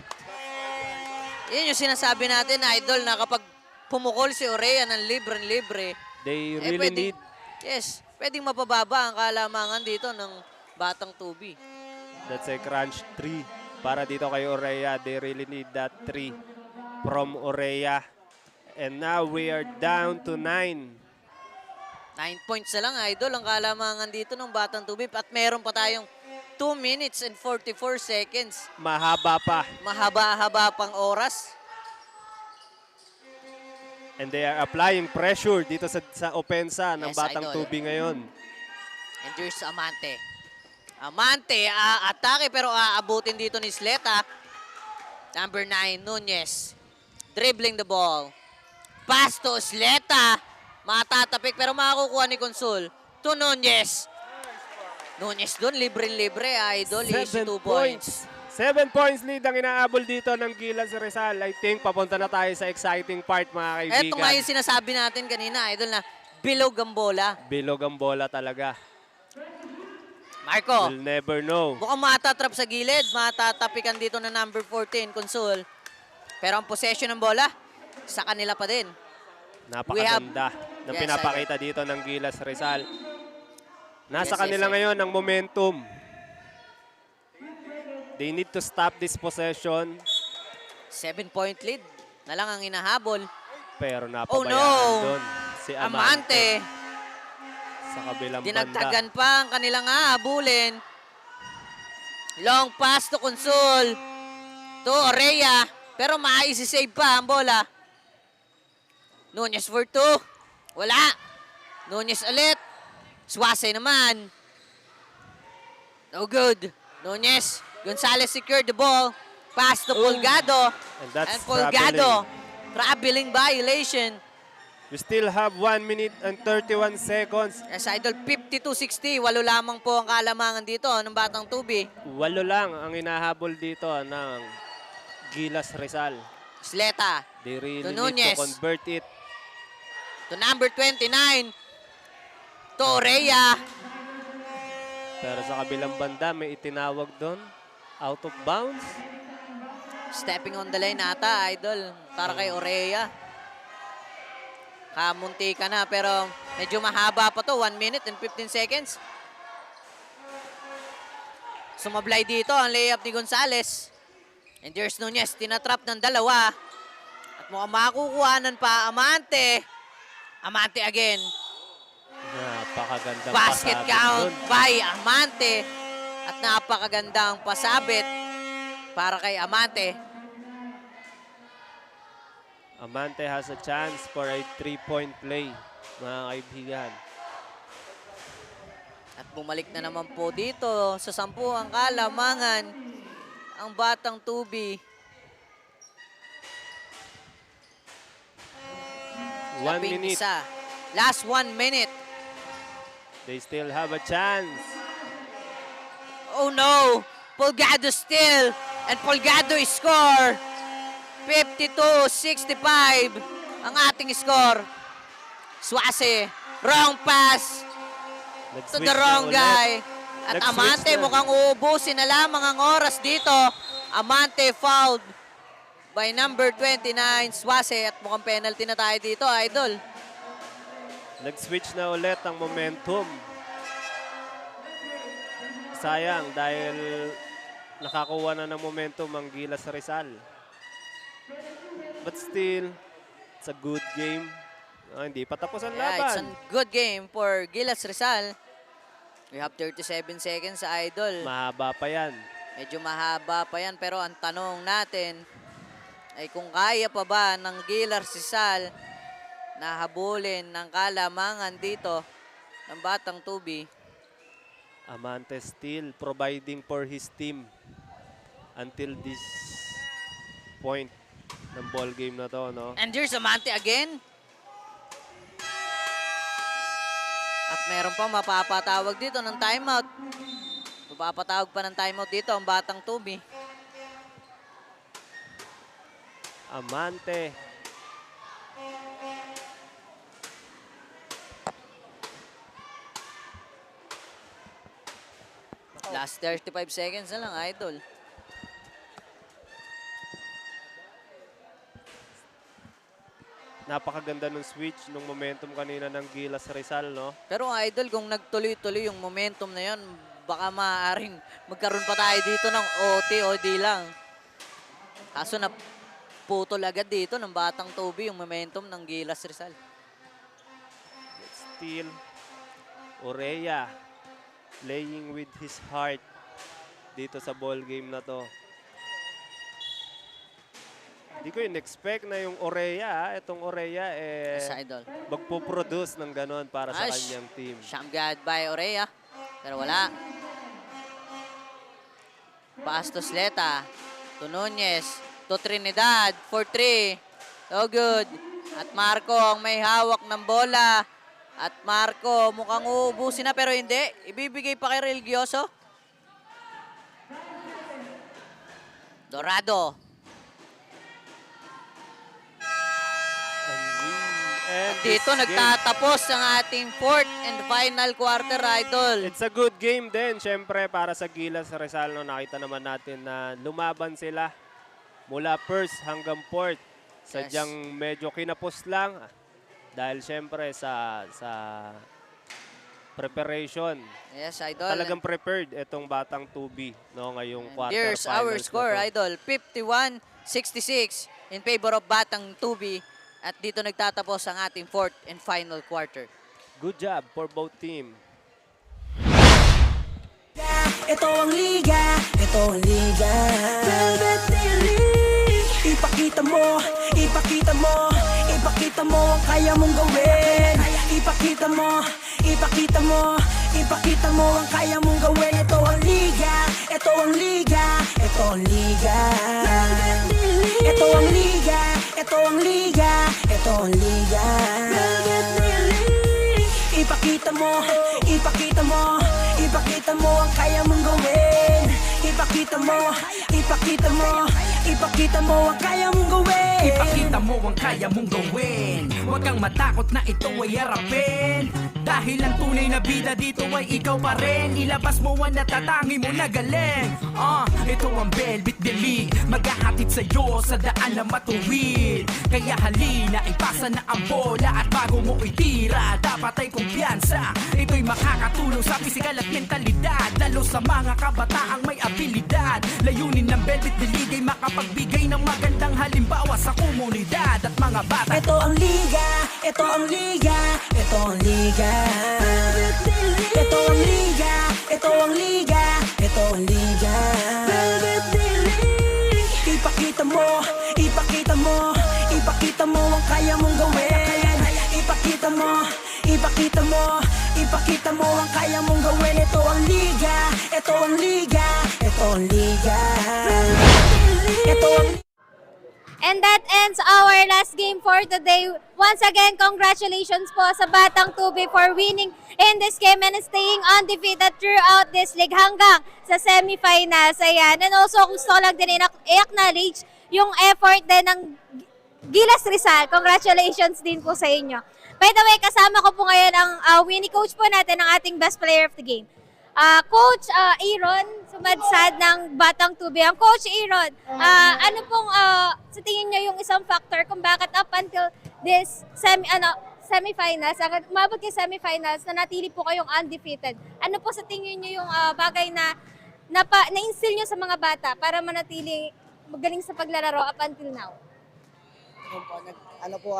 Speaker 1: Yun yung sinasabi natin, Idol, na kapag pumukol si Orea ng libre-libre,
Speaker 2: They
Speaker 1: eh,
Speaker 2: really need
Speaker 1: yes, pwedeng mapababa ang kalamangan dito ng Batang Tubi.
Speaker 2: That's a crunch 3 para dito kay Orea. They really need that 3 from Orea. And now we are down to 9.
Speaker 1: 9 points na lang, Idol, ang kalamangan dito ng Batang Tubi. At meron pa tayong 2 minutes and 44 seconds.
Speaker 2: Mahaba pa.
Speaker 1: Mahaba-haba pang oras.
Speaker 2: And they are applying pressure dito sa opensa ng
Speaker 1: Yes,
Speaker 2: Batang
Speaker 1: Idol.
Speaker 2: Tubi ngayon.
Speaker 1: And there's Amante. Amante, atake pero aabutin dito ni Sleta. Number 9, Nunez. Dribbling the ball. Pass to Sleta. Matatapik pero makakukuha ni Consul. To Nunez. Nunez doon, libre-libre, Idol. Easy 2 points.
Speaker 2: 7 points lead ang inaabol dito ng Gilas Rizal. I think papunta na tayo sa exciting part, mga kaibigan.
Speaker 1: Ito nga yung sinasabi natin kanina, Idol, na bilog ang bola.
Speaker 2: Bilog ang bola talaga.
Speaker 1: Marco,
Speaker 2: We'll never know.
Speaker 1: mukhang matatrap sa gilid. Matatapikan dito na number 14, Consul. Pero ang possession ng bola, sa kanila pa din.
Speaker 2: Napakaganda na
Speaker 1: Yes,
Speaker 2: pinapakita dito ng Gilas Rizal. Nasa
Speaker 1: Yes,
Speaker 2: kanila
Speaker 1: yes.
Speaker 2: ngayon ang momentum. They need to stop this possession.
Speaker 1: 7-point lead na lang ang inahabol.
Speaker 2: Pero
Speaker 1: Oh,
Speaker 2: napabayaan
Speaker 1: no.
Speaker 2: doon si Amante
Speaker 1: Amante,
Speaker 2: sa kabilang banda.
Speaker 1: dinagdagan pa ang kanilang hahabulin. Long pass to Consul. To Orea. Pero maisisave pa ang bola. Nunez for 2. Wala. Nunez ulit. Suwase naman. No good. Nunez. Gonzalez secured the ball. Pass to Polgado.
Speaker 2: And that's
Speaker 1: And Polgado. Traveling violation.
Speaker 2: We still have 1 minute and 31 seconds.
Speaker 1: Yes, Idol, 52-60. 8 lamang po ang kalamangan dito ng Batang Tubi.
Speaker 2: 8 lang ang inahabol dito ng Gilas Rizal.
Speaker 1: Sleta
Speaker 2: They really
Speaker 1: To
Speaker 2: need
Speaker 1: Nunez.
Speaker 2: to convert it.
Speaker 1: to number 29. To Orea.
Speaker 2: Pero sa kabilang banda, may itinawag doon. Out of bounds.
Speaker 1: Stepping on the line ata, Idol. Para kay Orea. Kamunti ka na, pero medyo mahaba pa to. 1 minute and 15 seconds. Sumablay dito ang layup ni Gonzalez. And there's Nunez. Tinatrap ng dalawa. At mukhang makukuhanan pa. Amante. Amante again.
Speaker 2: Napakagandang
Speaker 1: Basket
Speaker 2: pasabit
Speaker 1: count
Speaker 2: doon.
Speaker 1: by Amante. At napakagandang pasabit para kay Amante.
Speaker 2: Amante has a chance for a 3-point play, mga kaibigan.
Speaker 1: At bumalik na naman po dito sa 10 ang kalamangan ang Batang Tubi.
Speaker 2: 1 minute.
Speaker 1: Isa. Last 1 minute.
Speaker 2: They still have a chance.
Speaker 1: Oh no! Polgado still. And Polgado is score. 52-65 ang ating score. Suwase. Wrong pass to
Speaker 2: Nag-switch
Speaker 1: the
Speaker 2: na
Speaker 1: wrong
Speaker 2: ulit.
Speaker 1: guy. At
Speaker 2: Nag-switch
Speaker 1: Amante
Speaker 2: na.
Speaker 1: mukhang uubusin na lamang ang oras dito. Amante fouled by number 29, Suwase. At mukhang penalty na tayo dito, Idol.
Speaker 2: Nag-switch na ulit ang momentum. Sayang dahil nakakuha na ng momentum ang Gilas Rizal. But still, it's a good game. Hindi pa tapos ang
Speaker 1: Yeah, it's a
Speaker 2: laban.
Speaker 1: good game for Gilas Rizal. We have 37 seconds, Idol.
Speaker 2: Mahaba pa yan.
Speaker 1: Medyo mahaba pa yan, pero ang tanong natin ay kung kaya pa ba ng Gilas Rizal na habulin ng kalamangan dito ng Batang Tubi.
Speaker 2: Amante still providing for his team until this point ng ball game na to, no?
Speaker 1: And there's Amante again. At meron pa mapapatawag dito ng timeout. Mapapatawag pa ng timeout dito ang Batang Tubi.
Speaker 2: Amante.
Speaker 1: Last 35 seconds na lang, Idol.
Speaker 2: napakaganda ng switch, nung momentum kanina ng Gilas Rizal, no?
Speaker 1: Pero idol, kung nagtuloy-tuloy yung momentum na yun, baka maaaring magkaroon pa tayo dito ng OT o di lang. Kaso na putol agad dito ng Batang Tubi yung momentum ng Gilas Rizal.
Speaker 2: Still, Orea playing with his heart dito sa ball game na to. Hindi ko in-expect na yung Orea, itong Orea,
Speaker 1: Yes, idol.
Speaker 2: magpo-produce ng ganon para sa
Speaker 1: Ash.
Speaker 2: kanyang team.
Speaker 1: Shamgad by Orea. Pero wala. Paas to Sleta. To Nunez. To Trinidad. For 3. So good. At Marco ang may hawak ng bola. At Marco mukhang uubusin na pero hindi. Ibibigay pa kay Religioso. Dorado.
Speaker 2: And
Speaker 1: Dito
Speaker 2: this game,
Speaker 1: nagtatapos ang ating fourth and final quarter, idol.
Speaker 2: it's a good game din, syempre, para sa Gilas Rizal. No, nakita naman natin na lumaban sila mula first hanggang fourth. Sadyang medyo kinapos lang dahil syempre sa preparation.
Speaker 1: Yes, idol.
Speaker 2: Talagang prepared itong Batang Tubi, no, ngayong
Speaker 1: Here's our
Speaker 2: quarterfinals
Speaker 1: score,
Speaker 2: na to.
Speaker 1: idol. 51-66 in favor of Batang Tubi. At dito nagtatapos ang ating fourth and final quarter.
Speaker 2: Good job for both team.
Speaker 4: Ito ang liga, ito ang liga. Velvet League. Ipakita mo, ipakita mo, ipakita mo ang kaya mong gawin. Ipakita mo, ipakita mo, ipakita mo ang kaya mong gawin. Ito ang liga, ito ang liga, ito ang liga. Ito ang liga, ito ang liga, ito ang liga. Ipakita mo, ipakita mo, ipakita mo ang kaya mong gawin. Ipakita mo, ipakita mo, ipakita mo ang kaya mong gawin.
Speaker 3: Ipakita mo ang kaya mong gawin. Huwag kang matakot na ito ay harapin. Dahil ang tunay na bida dito ay ikaw pa rin. Ilabas mo ang natatangi mo na galing. Ito ang Velvet League, maghahatid sa'yo sa daan na matuwid. Kaya halina, ipasa na ang bola. At bago mo itira, dapat ay kumpiyansa. Ito'y makakatulong sa pisikal at mentalidad, lalo sa mga kabataang may abilidad. Layunin ng Velvet League ay makapagbigay ng magandang halimbawa sa komunidad at mga bata.
Speaker 4: Ito ang liga, ito ang liga, ito ang liga. Ito ang liga, ito ang liga, ito ang liga. Ipakita mo, ipakita mo, ipakita mo ang kaya mong gawin. Ipakita mo, ipakita mo, ipakita mo ang kaya mong gawin. Ito ang liga, ito ang liga, ito ang liga. Ito ang
Speaker 6: And that ends our last game for today. Once again, congratulations po sa Batang Tubi for winning in this game and staying undefeated throughout this league hanggang sa semifinals. Ayan. And also, gusto ko lang din i-acknowledge yung effort din ng Gilas Rizal. Congratulations din po sa inyo. By the way, kasama ko po ngayon ang winning coach po natin, ang ating best player of the game. Coach Aaron Sumadsad ng Batang Tubi. Ang Coach Aaron, ano pong sa tingin niyo yung isang factor kung bakit up until this semifinals, umabot kayo semifinals, na natili po kayong undefeated. Ano po sa tingin niyo yung bagay na na-instill niyo sa mga bata para manatili magaling sa paglalaro up until now?
Speaker 7: Yun po,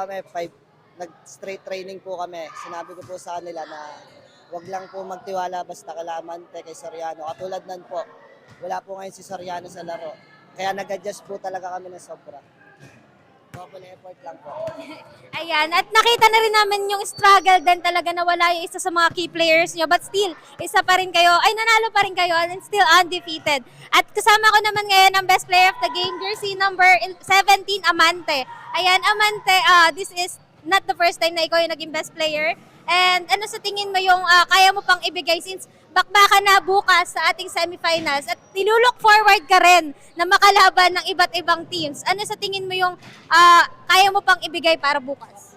Speaker 7: nag-straight training po kami. Sinabi ko po sa kanila na wag lang po magtiwala basta kay Lamante, kay Soriano. Katulad nan po, wala po ngayon si Soriano sa laro. Kaya nag-adjust po talaga kami ng sobra. Double effort lang po.
Speaker 6: Ayan, at nakita na rin namin yung struggle din talaga na wala yung isa sa mga key players nyo. But still, isa pa rin kayo, nanalo pa rin kayo and still undefeated. At kasama ko naman ngayon ang best player of the game, jersey number 17, Amante. Ayan, Amante, this is not the first time na ikaw yung naging best player. And ano sa tingin mo yung kaya mo pang ibigay since bakbakan na bukas sa ating semifinals at nilulook forward ka rin na makalaban ng iba't ibang teams. Ano sa tingin mo yung kaya mo pang ibigay para bukas?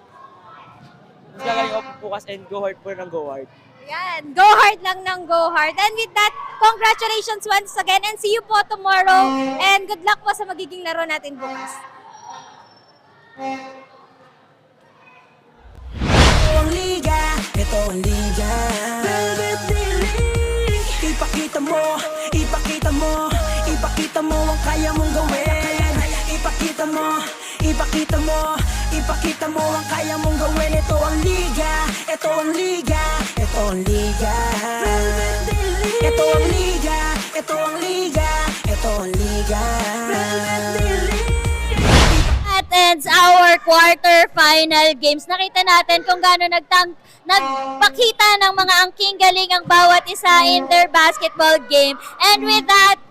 Speaker 8: Gagawin ko bukas and go hard po ng go hard.
Speaker 6: Yan, go hard lang ng go hard. And with that, congratulations once again and see you po tomorrow. And good luck po sa magiging laro natin bukas.
Speaker 4: ang kaya mong gawin. Ipakita mo, ipakita mo, ipakita mo ang kaya mong gawin. Ito ang liga, ito ang liga, ito ang liga. Ito ang liga, ito ang liga, ito ang liga.
Speaker 5: That ends our quarter-final games. Nakita natin kung gaano nagpakita ng mga angking galing ang bawat isa in their basketball game. And with that,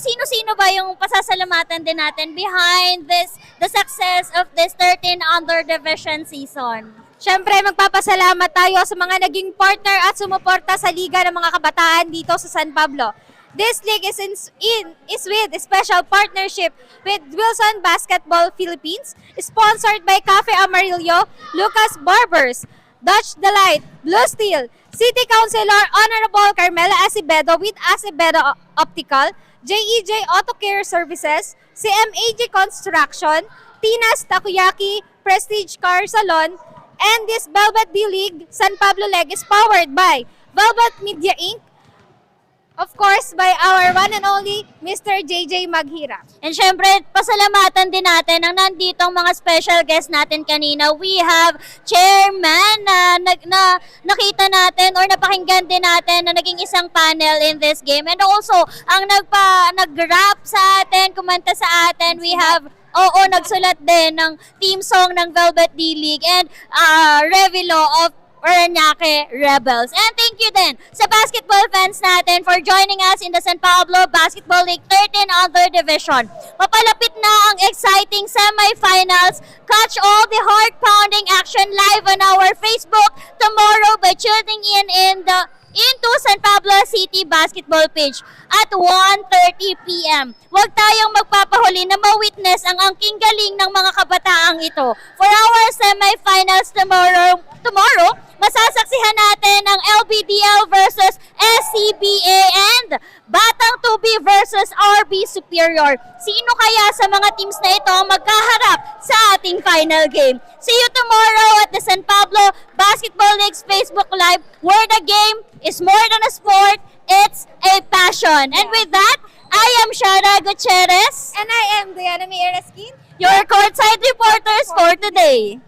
Speaker 5: sino-sino ba yung pasasalamatan din natin behind the success of this 13 under division season?
Speaker 6: Siyempre, magpapasalamat tayo sa mga naging partner at sumuporta sa Liga ng mga Kabataan dito sa San Pablo. This league is with a special partnership with Wilson Basketball Philippines, sponsored by Cafe Amarillo, Lucas Barbers, Dutch Delight, Blue Steel, City Councilor Honorable Carmela Acevedo with Acevedo Optical, JEJ Auto Care Services, CMAG Construction, Tina's Takoyaki, Prestige Car Salon, and this Velvet D-League San Pablo Leg is powered by Velvet Media Inc., of course, by our one and only Mr. JJ Maghira.
Speaker 5: And syempre, pasalamatan din natin ang nanditong mga special guest natin kanina. We have chairman na nakita natin or napakinggan din natin na naging isang panel in this game. And also, ang nag-rap sa atin, kumanta sa atin, we have nagsulat din ng team song ng Velvet D-League and Revilo of Parañaque Rebels. And thank you din sa basketball fans natin for joining us in the San Pablo Basketball League 13 Under Division. Papalapit na ang exciting semifinals. Catch all the heart-pounding action live on our Facebook tomorrow by tuning into San Pablo City Basketball page at 1:30 p.m. Huwag tayong magpapahuli na ma-witness ang angking galing ng mga kabataang ito. For our semifinals tomorrow, masasaksihan natin ang LBDL versus SCBA and Batang Tubi versus RB Superior. Sino kaya sa mga teams na ito ang magkaharap sa ating final game? See you tomorrow at the San Pablo Basketball League's Facebook Live, where the game is more than a sport, it's a passion. And with that, I am Shara Gutierrez,
Speaker 6: And I am Diana Miereskin.
Speaker 5: your courtside reporters for today.